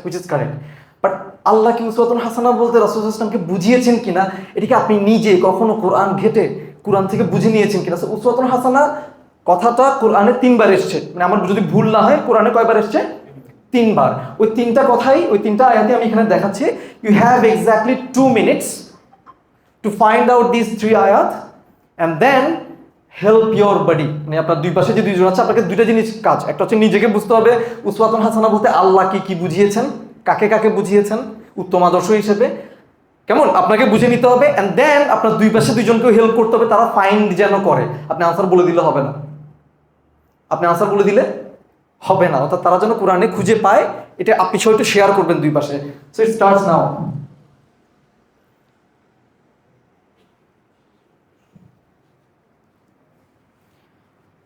which is correct. বাট আল্লাহ কি উসওয়াতুন হাসানা বলতে রাসূল সাল্লাল্লাহু আলাইহি ওয়াসাল্লামকে বুঝিয়েছেন কিনা, এটাকে আপনি নিজে কখনো কোরআন ঘেটে কোরআন থেকে বুঝে নিয়েছেন কিনা? উসওয়াতুন হাসানা কথাটা কোরআনে 3বার এসেছে। আমার যদি ভুল না হয় কোরআনে কয়বার এসেছে? 3বার। ওই 3টা কথাই, ওই 3টা আয়াতে আমি এখানে দেখাচ্ছি। You have exactly 2 minutes to find out this 3 আয়াত and then help your buddy. আপনার দুই পাশে যে দুইজন আছে, আপনাকে 2টা জিনিস কাজ। একটা হচ্ছে নিজেকে বুঝতে হবে উসওয়াতুন হাসানা বলতে আল্লাহ কি বুঝিয়েছেন, কাকে কাকে বুঝিয়েছেন উত্তম আদর্শ হিসেবে, কেমন? আপনাকে বুঝে নিতে হবে অ্যান্ড দেন আপনার দুই পাশে দুইজনকেও হেল্প করতে হবে, তারা ফাইন্ড যেন করে। আপনি আনসার বলে দিলে হবে না, আপনি আনসার বলে দিলে হবে না, অর্থাৎ তারা যেন কোরআনে খুঁজে পায়, এটা আপনি সবাই একটু শেয়ার করবেন দুই পাশে। So it starts now.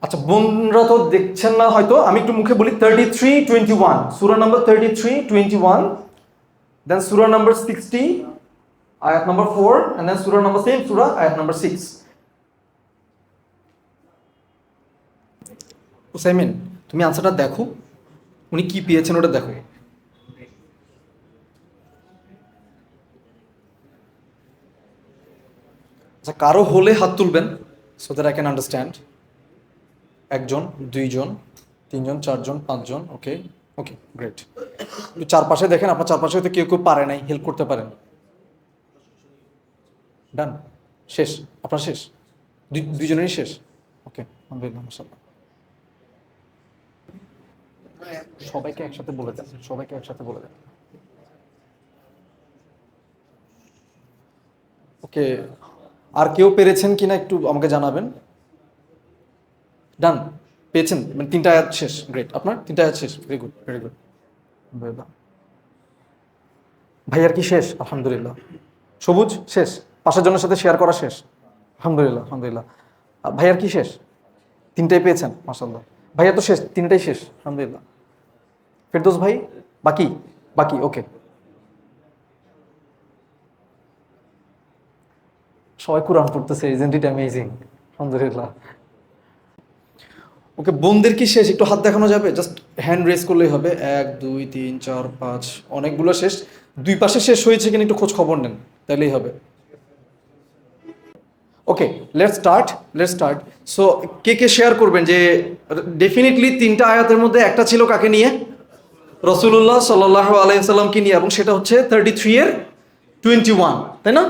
আচ্ছা, বোনরা তো দেখছেন না হয়তো, আমি একটু মুখে বলি। 33:21, সূরা নাম্বার 33:21, দেন সূরা নাম্বার 60, আয়াত নাম্বার 4, and then সূরা নাম্বার সেম সূরা, আয়াত নাম্বার 6। উসাইমিন, তুমি আনসারটা দেখো, উনি কি পেয়েছেন ওটা দেখো। আচ্ছা, কারো হলে হাত তুলবেন so that I can understand. 1 জন, 2 জন, 3 জন, 4 জন, 5 জন। Okay, great. একটু চারপাশে দেখেন, আপনার চারপাশে হয়তো কেউ পারে নাই, হেল্প করতে পারেন। ডান, শেষ, আপনার শেষ, দুইজনেরই শেষ। ওকে, আলহামদুলিল্লাহ, মাশাআল্লাহ। সবাইকে একসাথে বলে দেন, ওকে, আর কেউ পেরেছেন কিনা একটু আমাকে জানাবেন। ডান, পেয়েছেন, 3টা আয়াত শেষ। গ্রেট, আপনার 3টা আয়াত শেষ। Very good. আলহামদুলিল্লাহ। ভাইয়ার কি শেষ? আলহামদুলিল্লাহ। সবুজ শেষ, পাশের জনের সাথে শেয়ার করা শেষ। আলহামদুলিল্লাহ। ভাইয়ার কি শেষ? 3টাই পেয়েছেন, মাশাআল্লাহ। ভাইয়া তো শেষ, 3টাই শেষ, আলহামদুলিল্লাহ। ফেরদৌস ভাই বাকি। ওকে, সবাই কোরআন পড়তেছে, ইজন্ট ইট অ্যামেজিং? আলহামদুলিল্লাহ। ওকে, বোনদের কি শেষ? একটু হাত দেখানো যাবে? জাস্ট হ্যান্ড রেজ করলেই হবে। 1 2 3 4 5, অনেকগুলো শেষ। দুই পাশে শেষ হয়েছে কিনা একটু খোঁজ খবর নেন, তাইলেই হবে। Okay, let's start. সো কে শেয়ার করবেন যে ডেফিনেটলি 3টা আয়াতের মধ্যে একটা ছিল কাকে নিয়ে? রাসূলুল্লাহ সাল্লাল্লাহু আলাইহি ওয়াসাল্লামকে নিয়ে, এবং সেটা হচ্ছে 33:21, তাই না?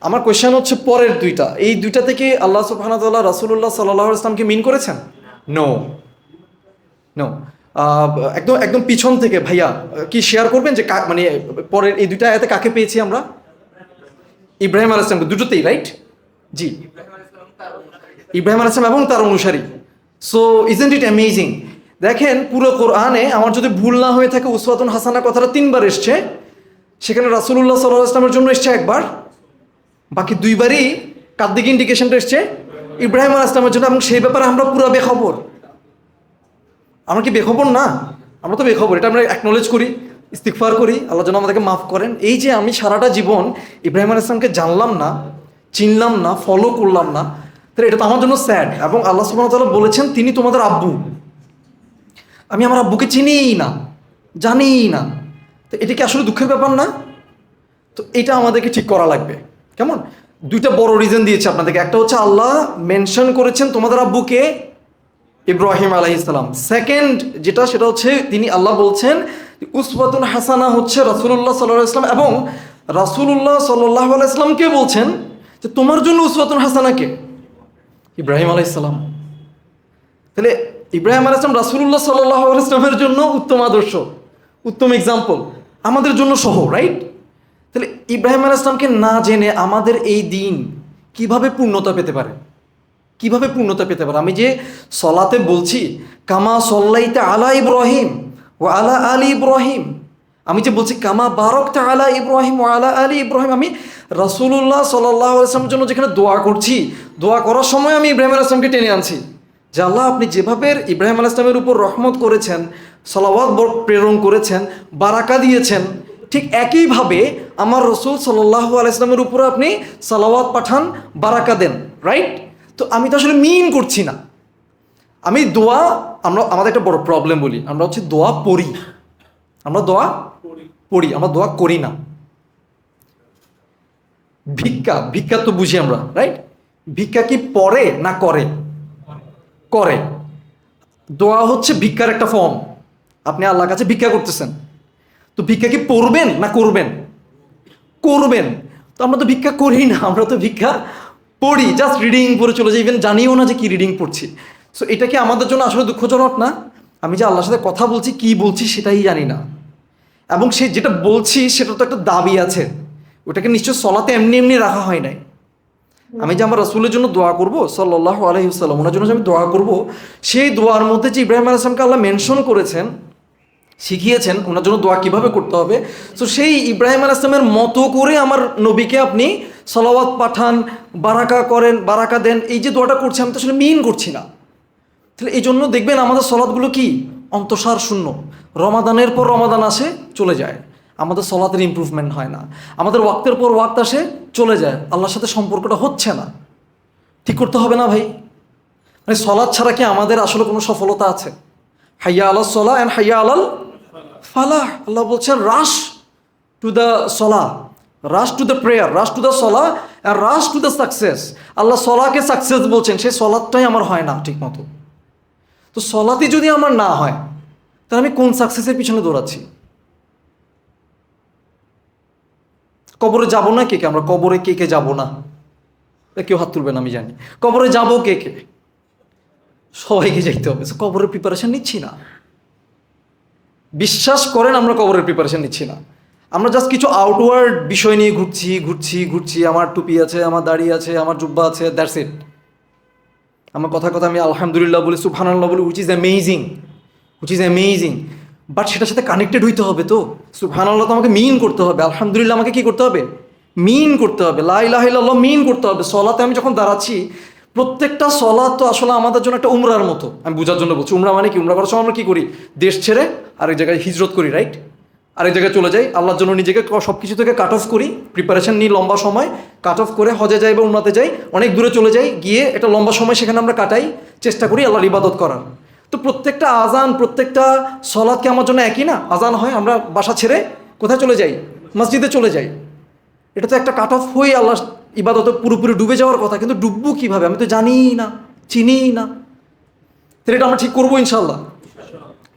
আমার কোয়েশ্চেন হচ্ছে পরের 2টা, এই 2টা থেকে আল্লাহ সুবহানাহু ওয়া তাআলা রাসূলুল্লাহ সাল্লাল্লাহু আলাইহি ওয়াসাল্লামকে মিন করেছেন? নো। একদম পিছন থেকে ভাইয়া কি শেয়ার করবেন যে পরের এই 2টা আয়াতে কাকে পেয়েছি আমরা? ইব্রাহিম আলাইহিস সালাম, দুটোতেই, রাইট? জি, ইব্রাহিম আলাইহিস সালাম এবং তার অনুসারী। So isn't it amazing? দেখেন, পুরো কোরআনে আমার যদি ভুল না হয়ে থাকে উসওয়াতুন হাসানা কথাটা 3বার এসছে। সেখানে রাসূলুল্লাহ সাল্লাল্লাহু আলাইহি ওয়াসাল্লামের জন্য এসছে 1বার, বাকি 2বারই কার দিকে ইন্ডিকেশনটা এসছে? ইব্রাহিম আলাইহিস সালামের জন্য, এবং সেই ব্যাপারে আমরা পুরো বেখবর। আমরা কি বেখবর না? আমরা তো বেখবর, এটা আমরা অ্যাকনোলেজ করি, ইস্তিগফার করি, আল্লাহ যেন আমাদেরকে মাফ করেন। এই যে আমি সারাটা জীবন ইব্রাহিম আলাইহিস সালামকে জানলাম না, চিনলাম না, ফলো করলাম না, তাহলে এটা তো আমার জন্য স্যাড। এবং আল্লাহ সুবহানাহু ওয়া তাআলা বলেছেন তিনি তোমাদের আব্বু, আমি আমার আব্বুকে চিনিই না, জানিই না, তো এটা কি আসলে দুঃখের ব্যাপার না? তো এটা আমাদেরকে ঠিক করা লাগবে। কেমন? দুইটা বড় রিজন দিয়েছে আপনাদেরকে। একটা হচ্ছে আল্লাহ মেনশন করেছেন তোমাদের আব্বুকে ইব্রাহিম আলাইহিস সালাম। সেকেন্ড যেটা, সেটা হচ্ছে তিনি আল্লাহ বলছেন উসওয়াতুন হাসানা হচ্ছে রাসূলুল্লাহ সাল্লাল্লাহু আলাইহি ওয়াসাল্লাম, এবং রাসূলুল্লাহ সাল্লাল্লাহু আলাইহি ওয়াসাল্লামকে বলছেন যে তোমার জন্য উসওয়াতুন হাসানা কে? ইব্রাহিম আলাইহিস সালাম। তাহলে ইব্রাহিম আলাইহিস সালাম রাসূলুল্লাহ সাল্লাল্লাহু আলাইহি ওয়াসাল্লামের জন্য উত্তম আদর্শ, উত্তম এক্সাম্পল, আমাদের জন্য সহ, রাইট? তাহলে ইব্রাহিম আলাইহিস সালামকে না জেনে আমাদের এই দিন কিভাবে পূর্ণতা পেতে পারে? কিভাবে পূর্ণতা পেতে পারে? আমি যে সলাতে বলছি কামা সল্লাইতা আলা ইব্রাহিম ও আলা আলী ইব্রাহিম, আমি যে বলছি কামা বারাকতা আলা ইব্রাহিম ও আলা আলী ইব্রাহিম, আমি রাসূলুল্লাহ সাল্লাল্লাহু আলাইহি ওয়াসাল্লামের জন্য যেখানে দোয়া করছি, দোয়া করার সময় আমি ইব্রাহিম আলাইহিস সালামকে টেনে আনছি যে আল্লাহ আপনি যেভাবে ইব্রাহিম আলাইহিস সালামের উপর রহমত করেছেন, সালাওয়াত প্রেরণ করেছেন, বারাকা দিয়েছেন, ঠিক একইভাবে আমার রসুল সাল্লাল্লাহু আলাইহি ওয়াসাল্লামের উপরে আপনি সালাওয়াত পাঠান, বারাকা দেন, রাইট? তো আমি তো আসলে মিন করছি না। আমি দোয়া, আমাদের একটা বড় প্রবলেম বলি, আমরা হচ্ছে দোয়া পড়ি, আমরা দোয়া পড়ি, আমরা দোয়া করি না। ভিক্ষা তো বুঝি আমরা, রাইট? ভিক্ষা কি পড়ে না করে? করে। দোয়া হচ্ছে ভিক্ষার একটা ফর্ম, আপনি আল্লাহর কাছে ভিক্ষা করতেছেন, তো ভিক্ষা কি পড়বেন না করবেন? করবেন। তো আমরা তো ভিক্ষা করি না, আমরা তো ভিক্ষা পড়ি, জাস্ট রিডিং পড়ে চলে যাই, ইভেন জানিও না যে কি রিডিং পড়ছি। সো এটা কি আমাদের জন্য আসলে দুঃখজনক না? আমি যে আল্লাহর সাথে কথা বলছি, কি বলছি সেটাই জানি না, এবং সে যেটা বলছি সেটা তো একটা দাবি আছে, ওটাকে নিশ্চয় সলাতে এমনি এমনি রাখা হয় নাই। আমি যে আমার রাসূলের জন্য দোয়া করব সাল্লাল্লাহু আলাইহি ওয়াসাল্লাম, ওনার জন্য যে আমি দোয়া করব, সেই দোয়ার মধ্যে যে ইব্রাহিম আলাইহিস সালামকে আল্লাহ মেনশন করেছেন, শিখিয়েছেন ওনার জন্য দোয়া কিভাবে করতে হবে, সো সেই ইব্রাহিম আলাইহিস সালামের মতো করে আমার নবীকে আপনি সালাওয়াত পাঠান, বারাকা করেন, বারাকা দেন, এই যে দোয়াটা করছি আমি তো আসলে মিন করছি না। তাহলে এই জন্য দেখবেন আমাদের সলাৎগুলো কি অন্তঃসার শূন্য। রমাদানের পর রমাদান আসে, চলে যায়, আমাদের সলাতের ইমপ্রুভমেন্ট হয় না। আমাদের ওয়াক্তের পর ওয়াক্ত আসে, চলে যায়, আল্লাহর সাথে সম্পর্কটা হচ্ছে না। ঠিক করতে হবে না ভাই? মানে সলাৎ ছাড়া কি আমাদের আসলে কোনো সফলতা আছে? হাইয়া আলাল সলাহ অ্যান্ড হাইয়া আলাল ফালাহ, আল্লাহ বলছেন রাশ টু দ্য সলাহ, rush to the prayer, rush to the সলাহ and rush to the success. Allah সলাহকে সাকসেস বলছেন, সেই সলাৎটাই আমার হয় না ঠিক মতো। তো সলাতই যদি আমার না হয়, তাহলে আমি কোন সাকসেসের পিছনে দৌড়াচ্ছি? কবরে যাব না কে কে? আমরা কবরে কে কে যাব না? কেউ হাত তুলবেন আমি জানি। কবরে যাব কে কে? সবাইকে যাইতে হবে। কবরের প্রিপারেশন নিচ্ছি না, বিশ্বাস করেন আমরা কবরের প্রিপারেশন নিচ্ছি না। আমরা জাস্ট কিছু আউটওয়ার্ড বিষয় নিয়ে ঘুরছি, আমার টুপি আছে, আমার দাড়ি আছে, আমার জুব্বা আছে, দ্যাটস ইট। আমার কথা আমি আলহামদুলিল্লাহ বলি, সুবহানাল্লাহ বলি, হুইচ ইজ অ্যামেজিং, বাট সেটার সাথে কানেক্টেড হইতে হবে। তো সুবহানাল্লাহ তো আমাকে মিন করতে হবে, আলহামদুলিল্লাহ আমাকে কি করতে হবে? মিন করতে হবে, লা ইলাহা ইল্লাল্লাহ মিন করতে হবে। সলাতে আমি যখন দাঁড়াচ্ছি, প্রত্যেকটা সলাত তো আসলে আমাদের জন্য একটা উমরার মতো। আমি বোঝার জন্য বলছি, উমরা মানে কি? উমরা করার সময় আমরা কী করি? দেশ ছেড়ে আরেক জায়গায় হিজরত করি, রাইট? আরেক জায়গায় চলে যাই, আল্লাহর জন্য নিজেকে সব কিছু থেকে কাট অফ করি, প্রিপারেশন নিই লম্বা সময়, কাট অফ করে হজে যাই বা উমরাতে যাই, অনেক দূরে চলে যাই, গিয়ে একটা লম্বা সময় সেখানে আমরা কাটাই, চেষ্টা করি আল্লাহর ইবাদত করার। তো প্রত্যেকটা আজান, প্রত্যেকটা সলাৎ কি আমার জন্য একই না? আজান হয়, আমরা বাসা ছেড়ে কোথায় চলে যাই? মসজিদে চলে যাই। এটা তো একটা কাট অফ হয়ে আল্লাহ ইবাদতে পুরোপুরি ডুবে যাওয়ার কথা, কিন্তু ডুববো কীভাবে? আমি তো জানিই না, চিনিই না। তাহলে এটা আমরা ঠিক করবো ইনশাল্লাহ,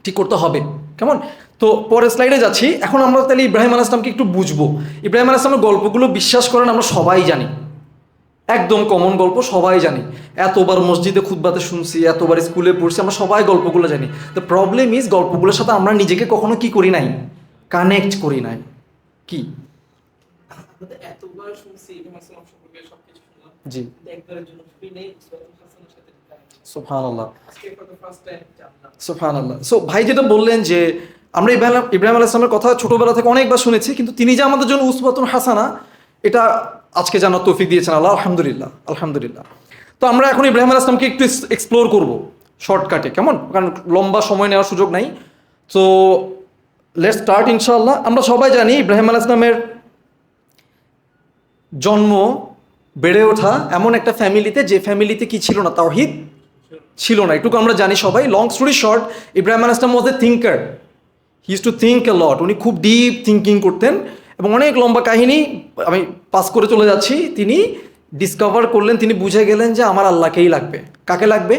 ঠিক করতে হবে। কেমন? তো পরের স্লাইডে যাচ্ছি। এখন আমরা তাহলে ইব্রাহিম আলাইহিস সালামকে একটু বুঝবো। ইব্রাহিম আলাইহিস সালামের গল্পগুলো বিশ্বাস করেন আমরা সবাই জানি, একদম কমন গল্প, সবাই জানি। এতবার মসজিদে খুতবাতে শুনছি, এতবার স্কুলে পড়ছি, আমরা সবাই গল্পগুলো জানি। দ্য প্রবলেম ইজ গল্পগুলোর সাথে আমরা নিজেকে কখনো কি করি নাই? কানেক্ট করি নাই। কি? এতবার শুনছি ইব্রাহিম সালাম সম্পর্কে সবকিছু শুনলাম, জি, একবারের জন্য শুনি নেই সুরাতুল হাসানের সাথে সুবহানাল্লাহ, আজকে ফর দ্য ফার্স্ট টাইম জানলাম। সুবহানাল্লাহ। সো ভাই যেটা বললেন যে আমরা ইব্রাহিম আলাইহিস সালামের কথা ছোটবেলা থেকে অনেকবার শুনেছি, কিন্তু তিনি যে আমাদের জন্য উসওয়াতুন হাসানা, এটা আজকে জানার তৌফিক দিয়েছেন আল্লাহ, আলহামদুলিল্লাহ আলহামদুলিল্লাহ। তো আমরা এখন ইব্রাহিম আলাইহিস সালামকে একটু এক্সপ্লোর করব শর্টকাটে, কেমন, কারণ লম্বা সময় নেওয়ার সুযোগ নাই। তো লেটস স্টার্ট ইনশাআল্লাহ। আমরা সবাই জানি ইব্রাহিম আলাইহিস সালামের জন্ম, বেড়ে ওঠা এমন একটা ফ্যামিলিতে, যে ফ্যামিলিতে কি ছিল না, তাওহীদ ছিল না, এটুকু আমরা জানি সবাই। লং স্টোরি শর্ট, ইব্রাহিম আলাইহিস সালাম was a thinker, he use to think a lot. উনি খুব ডিপ থিঙ্কিং করতেন এবং অনেক লম্বা কাহিনী আমি পাস করে চলে যাচ্ছি। তিনি ডিসকভার করলেন, তিনি বুঝে গেলেন যে আমার আল্লাহকেই লাগবে। কাকে লাগবে?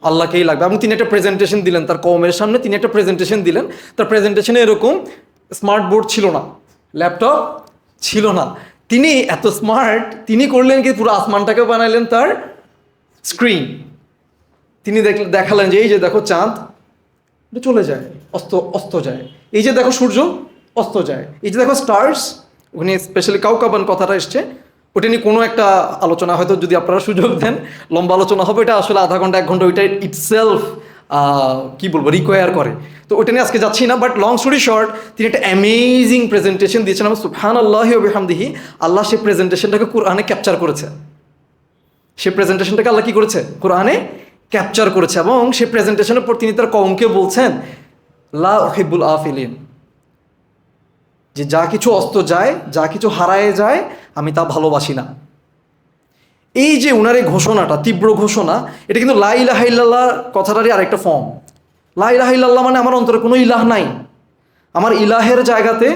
আল্লাহকেই লাগবে। এবং তিনি একটা প্রেজেন্টেশন দিলেন তার কওমের সামনে, তিনি একটা প্রেজেন্টেশন দিলেন। তার প্রেজেন্টেশনে এরকম স্মার্ট বোর্ড ছিল না, ল্যাপটপ ছিল না। তিনি এত স্মার্ট, তিনি করলেন কি পুরো আসমানটাকে বানাইলেন তার স্ক্রিন। তিনি দেখালেন যে এই যে দেখো চাঁদ, এটা চলে যায়, অস্ত যায়। এই যে দেখো সূর্য, অস্ত যায়। এই যে দেখো স্টার্স, ওখানে স্পেশালি কাউকাবান কথাটা এসছে, ওটা নিয়ে কোনো একটা আলোচনা হয়তো যদি আপনারা সুযোগ দেন লম্বা আলোচনা হবে। এটা আসলে আধা ঘন্টা 1 ঘন্টা ওইটা ইটসেলফ কি বলবো রিকোয়ার করে, তো ওটা নিয়ে আজকে যাচ্ছি না। বাট লং স্টোরি শর্ট, তিনি একটা অ্যামেজিং প্রেজেন্টেশন দিয়েছেন। আমার সুবহানাল্লাহি ওয়া বিহামদিহি, আল্লাহ সেই প্রেজেন্টেশনটাকে কোরআনে ক্যাপচার করেছে। সেই প্রেজেন্টেশনটাকে আল্লাহ কি করেছে? কোরআনে ক্যাপচার করেছে। এবং সেই প্রেজেন্টেশনের পর তিনি তার কওমকে বলছেন লা উহিব্বুল আফিলিন, যে যা কিছু অস্ত যায়, যা কিছু হারায় যায়, আমি তা ভালোবাসি না। এই যে উনার এই ঘোষণাটা, তীব্র ঘোষণা, এটা কিন্তু লা ইলাহা ইল্লাল্লাহ কথাটারই আরেকটা ফর্ম। লা ইলাহা ইল্লাল্লাহ মানে আমার অন্তরে কোনো ইলাহ নাই। আমার ইলাহের জায়গাতে,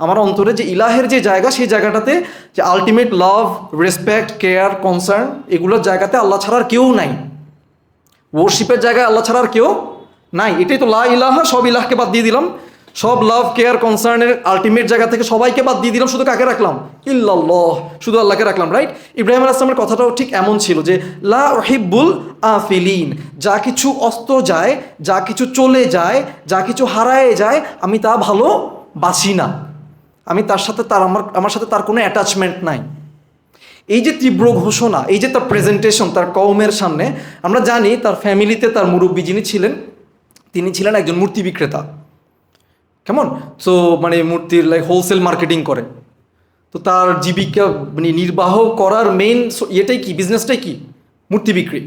আমার অন্তরে যে ইলাহের যে জায়গা, সেই জায়গাটাতে যে আলটিমেট লাভ, রেসপেক্ট, কেয়ার, কনসার্ন, এগুলোর জায়গাতে আল্লাহ ছাড়া আর কেউ নাই। ওয়ার্শিপের জায়গায় আল্লাহ ছাড়া আর কেউ নাই। এটাই তো লা ইলাহা। সব ইলাহকে বাদ দিয়ে দিলাম, সব লাভ, কেয়ার, কনসার্নের আলটিমেট জায়গা থেকে সবাইকে বাদ দিয়ে দিলাম, শুধু কাকে রাখলাম? ইল্লাল্লাহ, শুধু আল্লাহকে রাখলাম, রাইট? ইব্রাহিম আলাইহিস সালামের কথাটাও ঠিক এমন ছিল যে লা উহিব্বুল আফিলিন, যা কিছু অস্ত যায়, যা কিছু চলে যায়, যা কিছু হারায় যায়, আমি তা ভালোবাসি না। আমি তার সাথে আমার সাথে তার কোনো অ্যাটাচমেন্ট নাই। এই যে তীব্র ঘোষণা, এই যে তার প্রেজেন্টেশন তার কওমের সামনে, আমরা জানি তার ফ্যামিলিতে তার মুরব্বী যিনি ছিলেন, তিনি ছিলেন একজন মূর্তি বিক্রেতা। কেমন? সো মানে মূর্তির হোলসেল মার্কেটিং করে। তো তার জীবিকা মানে নির্বাহ করার মেইন ইয়েটাই কি, বিজনেসটাই কি? মূর্তি বিক্রি।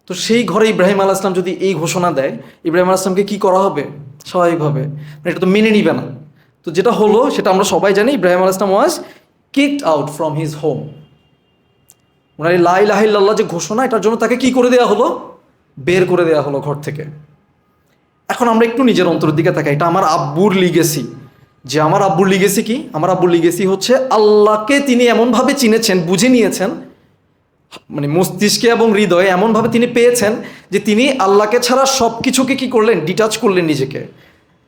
তো সেই ঘরে ইব্রাহিম আলাইহিস সালাম যদি এই ঘোষণা দেয়, ইব্রাহিম আলাইহিস সালামকে কী করা হবে? স্বাভাবিকভাবে মানে এটা তো মেনে নিবে না। তো যেটা হলো সেটা আমরা সবাই জানি, ইব্রাহিম আলাইহিস সালাম was kicked out from his home. ওনার লা ইলাহা ইল্লাল্লাহ যে ঘোষণা, এটার জন্য তাকে কি করে দেওয়া হলো? বের করে দেওয়া হলো ঘর থেকে। এখন আমরা একটু নিজের অন্তরের দিকে তাকাই। এটা আমার আব্বুর লিগেসি। যে আমার আব্বুর লিগেসি কি? আমার আব্বুর লিগেসি হচ্ছে আল্লাহকে তিনি এমনভাবে চিনেছেন, বুঝে নিয়েছেন, মানে মস্তিষ্কে এবং হৃদয়ে এমনভাবে তিনি পেয়েছেন যে তিনি আল্লাহকে ছাড়া সব কিছুকে কী করলেন? ডিটাচ করলেন নিজেকে।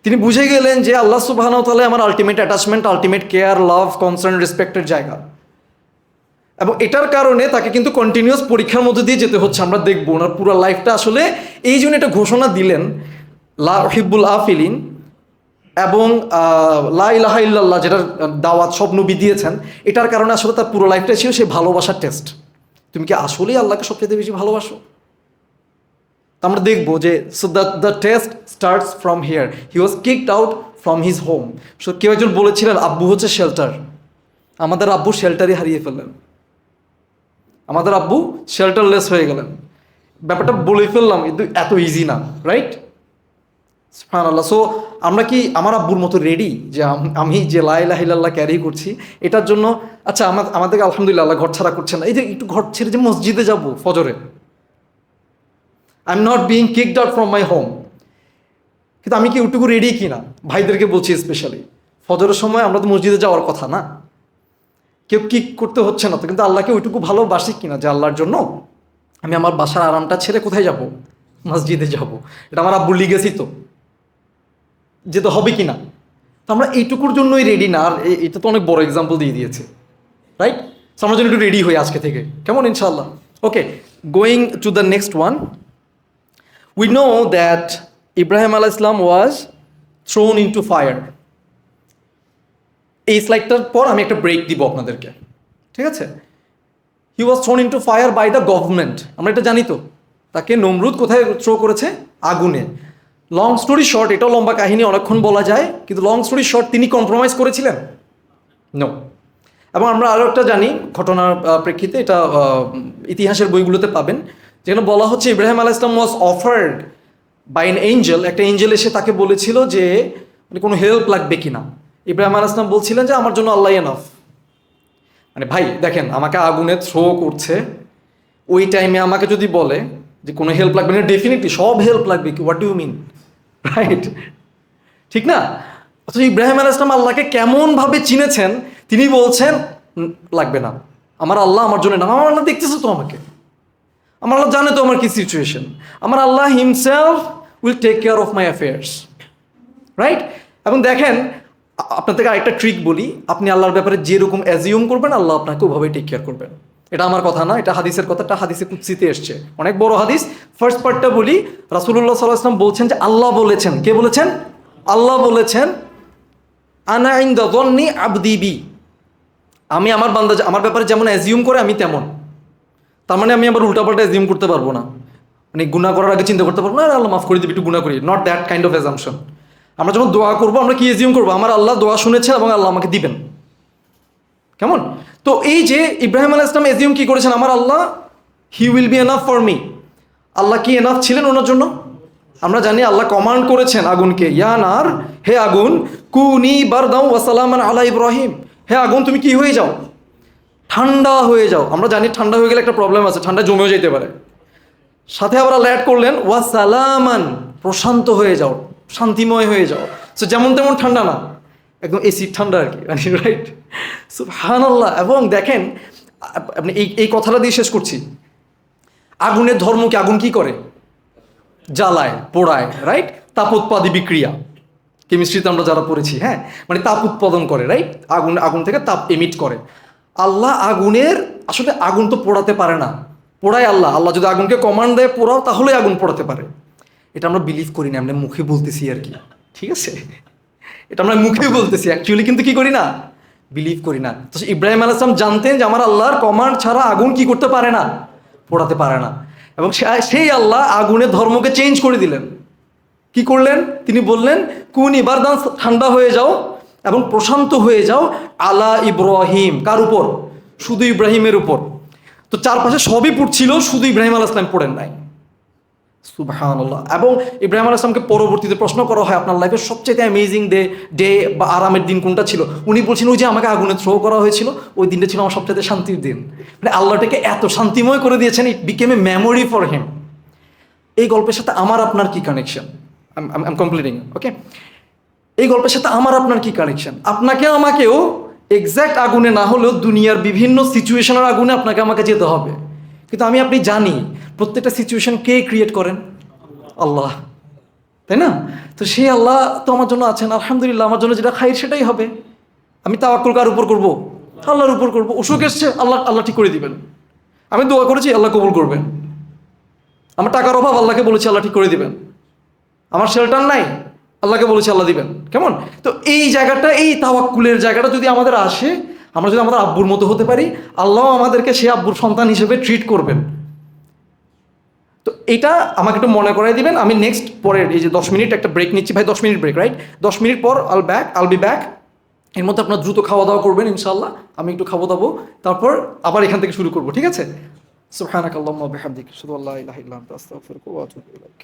তিনি বুঝে গেলেন যে আল্লাহ সুবহানাহু ওয়া তাআলা আমার আলটিমেট অ্যাটাচমেন্ট, আলটিমেট কেয়ার, লাভ, কনসার্ন, রেসপেক্টের জায়গা। এবং এটার কারণে তাকে কিন্তু কন্টিনিউয়াস পরীক্ষার মধ্যে দিয়ে যেতে হচ্ছে। আমরা দেখবো ওনার পুরো লাইফটা আসলে এই জন্য একটা ঘোষণা দিলেন লা উহিব্বুল আফিলিন এবং লা ইলাহা ইল্লাল্লাহ, যেটার দাওয়াত সব নবী দিয়েছেন, এটার কারণে আসলে তার পুরো লাইফটা ছিল সেই ভালোবাসার টেস্ট। তুমি কি আসলেই আল্লাহকে সবচেয়ে বেশি ভালোবাসো? আমরা দেখবো যে so the test starts from here. He was kicked out from his home. So কেউ একজন বলেছিলেন আব্বু হচ্ছে শেল্টার। আমাদের আব্বু শেল্টারই হারিয়ে ফেললেন, আমাদের আব্বু শেল্টারলেস হয়ে গেলেন। ব্যাপারটা বলে ফেললাম, কিন্তু এত ইজি না, রাইট? সুবহানাল্লাহ। সো আমরা কি আমার আব্বুর মতো রেডি যে আমি যে লা ইলাহা ইল্লাল্লাহ ক্যারি করছি এটার জন্য? আচ্ছা, আমাদেরকে আলহামদুলিল্লাহ আল্লাহ ঘর ছাড়া করছে না। এই যে একটু ঘর ছেড়ে যে মসজিদে যাব ফজরে, I am not being kicked out from my home, কিন্তু আমি কি ওইটুকু রেডি কিনা? ভাইদেরকে বলছি স্পেশালি, ফজরের সময় আমরা তো মসজিদে যাওয়ার কথা না, কেউ কিক করতে হচ্ছে না তো, কিন্তু আল্লাহকে ওইটুকু ভালোবাসি কিনা যে আল্লাহর জন্য আমি আমার বাসার আরামটা ছেড়ে কোথায় যাব? মসজিদে যাব। এটা আমার আব্বুর লিগেসি, তো যেতে হবে কি না? তো আমরা এইটুকুর জন্যই রেডি না। আর এটা তো অনেক বড় এক্সাম্পল দিয়ে দিয়েছে, রাইট? সো আমরা যেন একটু রেডি হই আজকে থেকে, কেমন? ইনশাআল্লাহ। Okay, going to the next one, we know that Ibrahim আলাইহিস সালাম ওয়াজ থ্রোন ইনটু ফায়ার। এই স্লাইডটার পর আমি একটা ব্রেক দিব আপনাদেরকে, ঠিক আছে? He was thrown into fire by the government. আমরা এটা জানি তো, তাকে নমরুদ কোথায় থ্রো করেছে? আগুনে। লং স্টোরি শর্ট, এটাও লম্বা কাহিনী, অনেকক্ষণ বলা যায়, কিন্তু লং স্টোরি শর্ট, তিনি কম্প্রোমাইজ করেছিলেন? নো। এবং আমরা আরও একটা জানি ঘটনার প্রেক্ষিতে, এটা ইতিহাসের বইগুলোতে পাবেন, যেখানে বলা হচ্ছে ইব্রাহিম আলাইহিস সালাম ওয়াজ অফার্ড বাই এন এঞ্জেল। একটা এঞ্জেল এসে তাকে বলেছিল যে মানে কোনো হেল্প লাগবে কিনা। ইব্রাহিম আলাইহিস সালাম বলছিলেন যে আমার জন্য আল্লাহ এনাফ। মানে ভাই দেখেন, আমাকে আগুনে থ্রো করছে, ওই টাইমে আমাকে যদি বলে যে কোনো হেল্প লাগবে না, ডেফিনেটলি সব হেল্প লাগবে, কি what do you mean, right? ঠিক না? অথচ ইব্রাহিম আলাইহিস সালাম আল্লাহকে কেমনভাবে চিনেছেন, তিনি বলছেন লাগবে না, আমার আল্লাহ আমার জন্য না, আমার আল্লাহ দেখতেছে তো আমাকে, আমার আল্লাহ জানে তো আমার কি সিচুয়েশন, আমার Allah himself will take care of my affairs, right? এবং দেখেন, আপনার থেকে আরেকটা ট্রিক বলি, আপনি আল্লাহর ব্যাপারে যেরকম অ্যাজিউম করবেন আল্লাহ আপনাকে ওভাবেই টেক কেয়ার করবেন। এটা আমার কথা না, এটা হাদিসের কথাটা হাদিসে কুদসিতে এসছে, অনেক বড় হাদিস। ফার্স্ট পার্টটা বলি, রাসূলুল্লাহ সাল্লাল্লাহু আলাইহি ওয়াসাল্লাম বলছেন যে আল্লাহ বলেছেন, কে বলেছেন? আল্লাহ বলেছেন আনা ইনদা যন্নি আবদি বি, আমি আমার বান্দা আমার ব্যাপারে যেমন অ্যাজিউম করে আমি তেমন। তার মানে আমি আবার উল্টাপাল্টা অ্যাজিউম করতে পারবো না, মানে গুনাহ করার আগে চিন্তা করতে পারবো না আল্লাহ মাফ করে দিবি, একটু গুনাহ করি, not that kind of assumption. আমরা যখন দোয়া করবো আমরা কি অ্যাজিউম করবো? আমার আল্লাহ দোয়া শুনেছেন এবং আল্লাহ আমাকে দিবেন, কেমন? তো এই যে ইব্রাহিম আলাইহিস সালাম অ্যাজিউম কি করেছেন, আমার Allah he will be enough for me. Allah কি এনাফ ছিলেন ওনার জন্য? আমরা জানি আল্লাহ কমান্ড করেছেন আগুনকে, ইয়া নার, হে আগুন, কুনি বারদাও ওয়া সালামান আলা ইব্রাহিম, হে আগুন তুমি কি হয়ে যাও? ঠান্ডা হয়ে যাও। আমরা জানি ঠান্ডা হয়ে গেলে একটা প্রবলেম আছে, ঠান্ডা জমেও যেতে পারে। সাথে আবার আল্লাহ অ্যাড করলেন ওয়া সালামান, প্রশান্ত হয়ে যাও, শান্তিময় হয়ে যাও। সো যেমন তেমন ঠান্ডা না, একদম এসি ঠান্ডা আর কি, রাইট? সুবহানাল্লাহ। এবং দেখেন, আপনি এই কথাটা দিয়ে শেষ করছি, আগুনের ধর্ম কি? আগুন কি করে? জ্বালায়, পোড়ায়, রাইট? তাপোৎপাদী বিক্রিয়া, কেমিস্ট্রিতে আমরা যারা পড়েছি, হ্যাঁ, মানে তাপ উৎপাদন করে, রাইট? আগুন থেকে তাপ এমিট করে। আল্লাহ আগুনের, আসলে আগুন তো পোড়াতে পারে না, পোড়ায় আল্লাহ। আল্লাহ যদি আগুনকে কমান্ড দেয় পোড়াও, তাহলে আগুন পোড়াতে পারে। এটা আমরা বিলিভ করি না, আমরা মুখে বলতেছি আর কি, ঠিক আছে? এটা আমরা মুখে বলতেছি, অ্যাকচুয়ালি কিন্তু কি করি না, বিলিভ করি না। তো ইব্রাহিম আলাইহিস সালাম জানতেন যে আমার আল্লাহর কমান্ড ছাড়া আগুন কি করতে পারে না, পোড়াতে পারে না। এবং সেই আল্লাহ আগুনের ধর্মকে চেঞ্জ করে দিলেন। কি করলেন? তিনি বললেন কুনি বারদান, ঠান্ডা হয়ে যাও এবং প্রশান্ত হয়ে যাও, আলা ইব্রাহিম। কার উপর? শুধু ইব্রাহিমের উপর। তো চারপাশে সবই পড়ছিল, শুধু ইব্রাহিম আলাইহিস সালাম পড়েন নাই। সুবহানাল্লাহ। এবং ইব্রাহিম আলাইহিস সালামকে পরবর্তীতে প্রশ্ন করা হয় আপনার লাইফের সবচেয়ে অ্যামেজিং ডে বা আরামের দিন কোনটা ছিল? উনি বলছেন ওই যে আমাকে আগুনে থ্রো করা হয়েছিল, ওই দিনটা ছিল আমার সবচেয়ে শান্তির দিন। মানে আল্লাহটাকে এত শান্তিময় করে দিয়েছেন, ইট became A memory for him. এই গল্পের সাথে আমার আপনার কি কানেকশন? আই এম কমপ্লিটিং, ওকে? এই গল্পের সাথে আমার আপনার কি কানেকশন? আপনাকে আমাকেও এক্স্যাক্ট আগুনে না হলেও দুনিয়ার বিভিন্ন সিচুয়েশনের আগুনে আপনাকে আমাকে যেতে হবে। কিন্তু আমি আপনি জানি প্রত্যেকটা সিচুয়েশন কে ক্রিয়েট করেন? আল্লাহ, তাই না? তো সেই আল্লাহ তো আমার জন্য আছেন, আলহামদুলিল্লাহ। আমার জন্য যেটা খাইর সেটাই হবে। আমি তাওয়াক্কুল কার উপর করবো? আল্লাহর উপর করবো। অসুখ এসছে, আল্লাহ ঠিক করে দিবেন। আমি দোয়া করেছি, আল্লাহ কবুল করবেন। আমার টাকার অভাব, আল্লাহকে বলেছি, আল্লাহ ঠিক করে দিবেন। আমার শেল্টার নাই, আল্লাহকে বলেছি, আল্লাহ দিবেন। কেমন? তো এই জায়গাটা, এই তাওয়াক্কুলের জায়গাটা যদি আমাদের আসে, আমরা যদি আমাদের আব্বুর মতো হতে পারি, আল্লাহ আমাদেরকে সে আব্বুর সন্তান হিসেবে ট্রিট করবেন। তো এটা আমাকে একটু মনে করাই দিবেন। আমি নেক্সট পরের এই যে 10 মিনিট একটা ব্রেক নিচ্ছি, ভাই 10 মিনিট ব্রেক, রাইট? 10 মিনিট পর আল বি ব্যাক। এর মধ্যে আপনার দ্রুত খাওয়া দাওয়া করবেন ইনশাআল্লাহ, আমি একটু খাওয়া দাবো, তারপর আবার এখান থেকে শুরু করবো, ঠিক আছে? সুবহানাকাল্লাহুম্মা ওয়া বিহামদিকা আশহাদু আল্লা ইলাহা ইল্লা আনতা আস্তাগফিরুকা ওয়া আতুবু ইলাইক।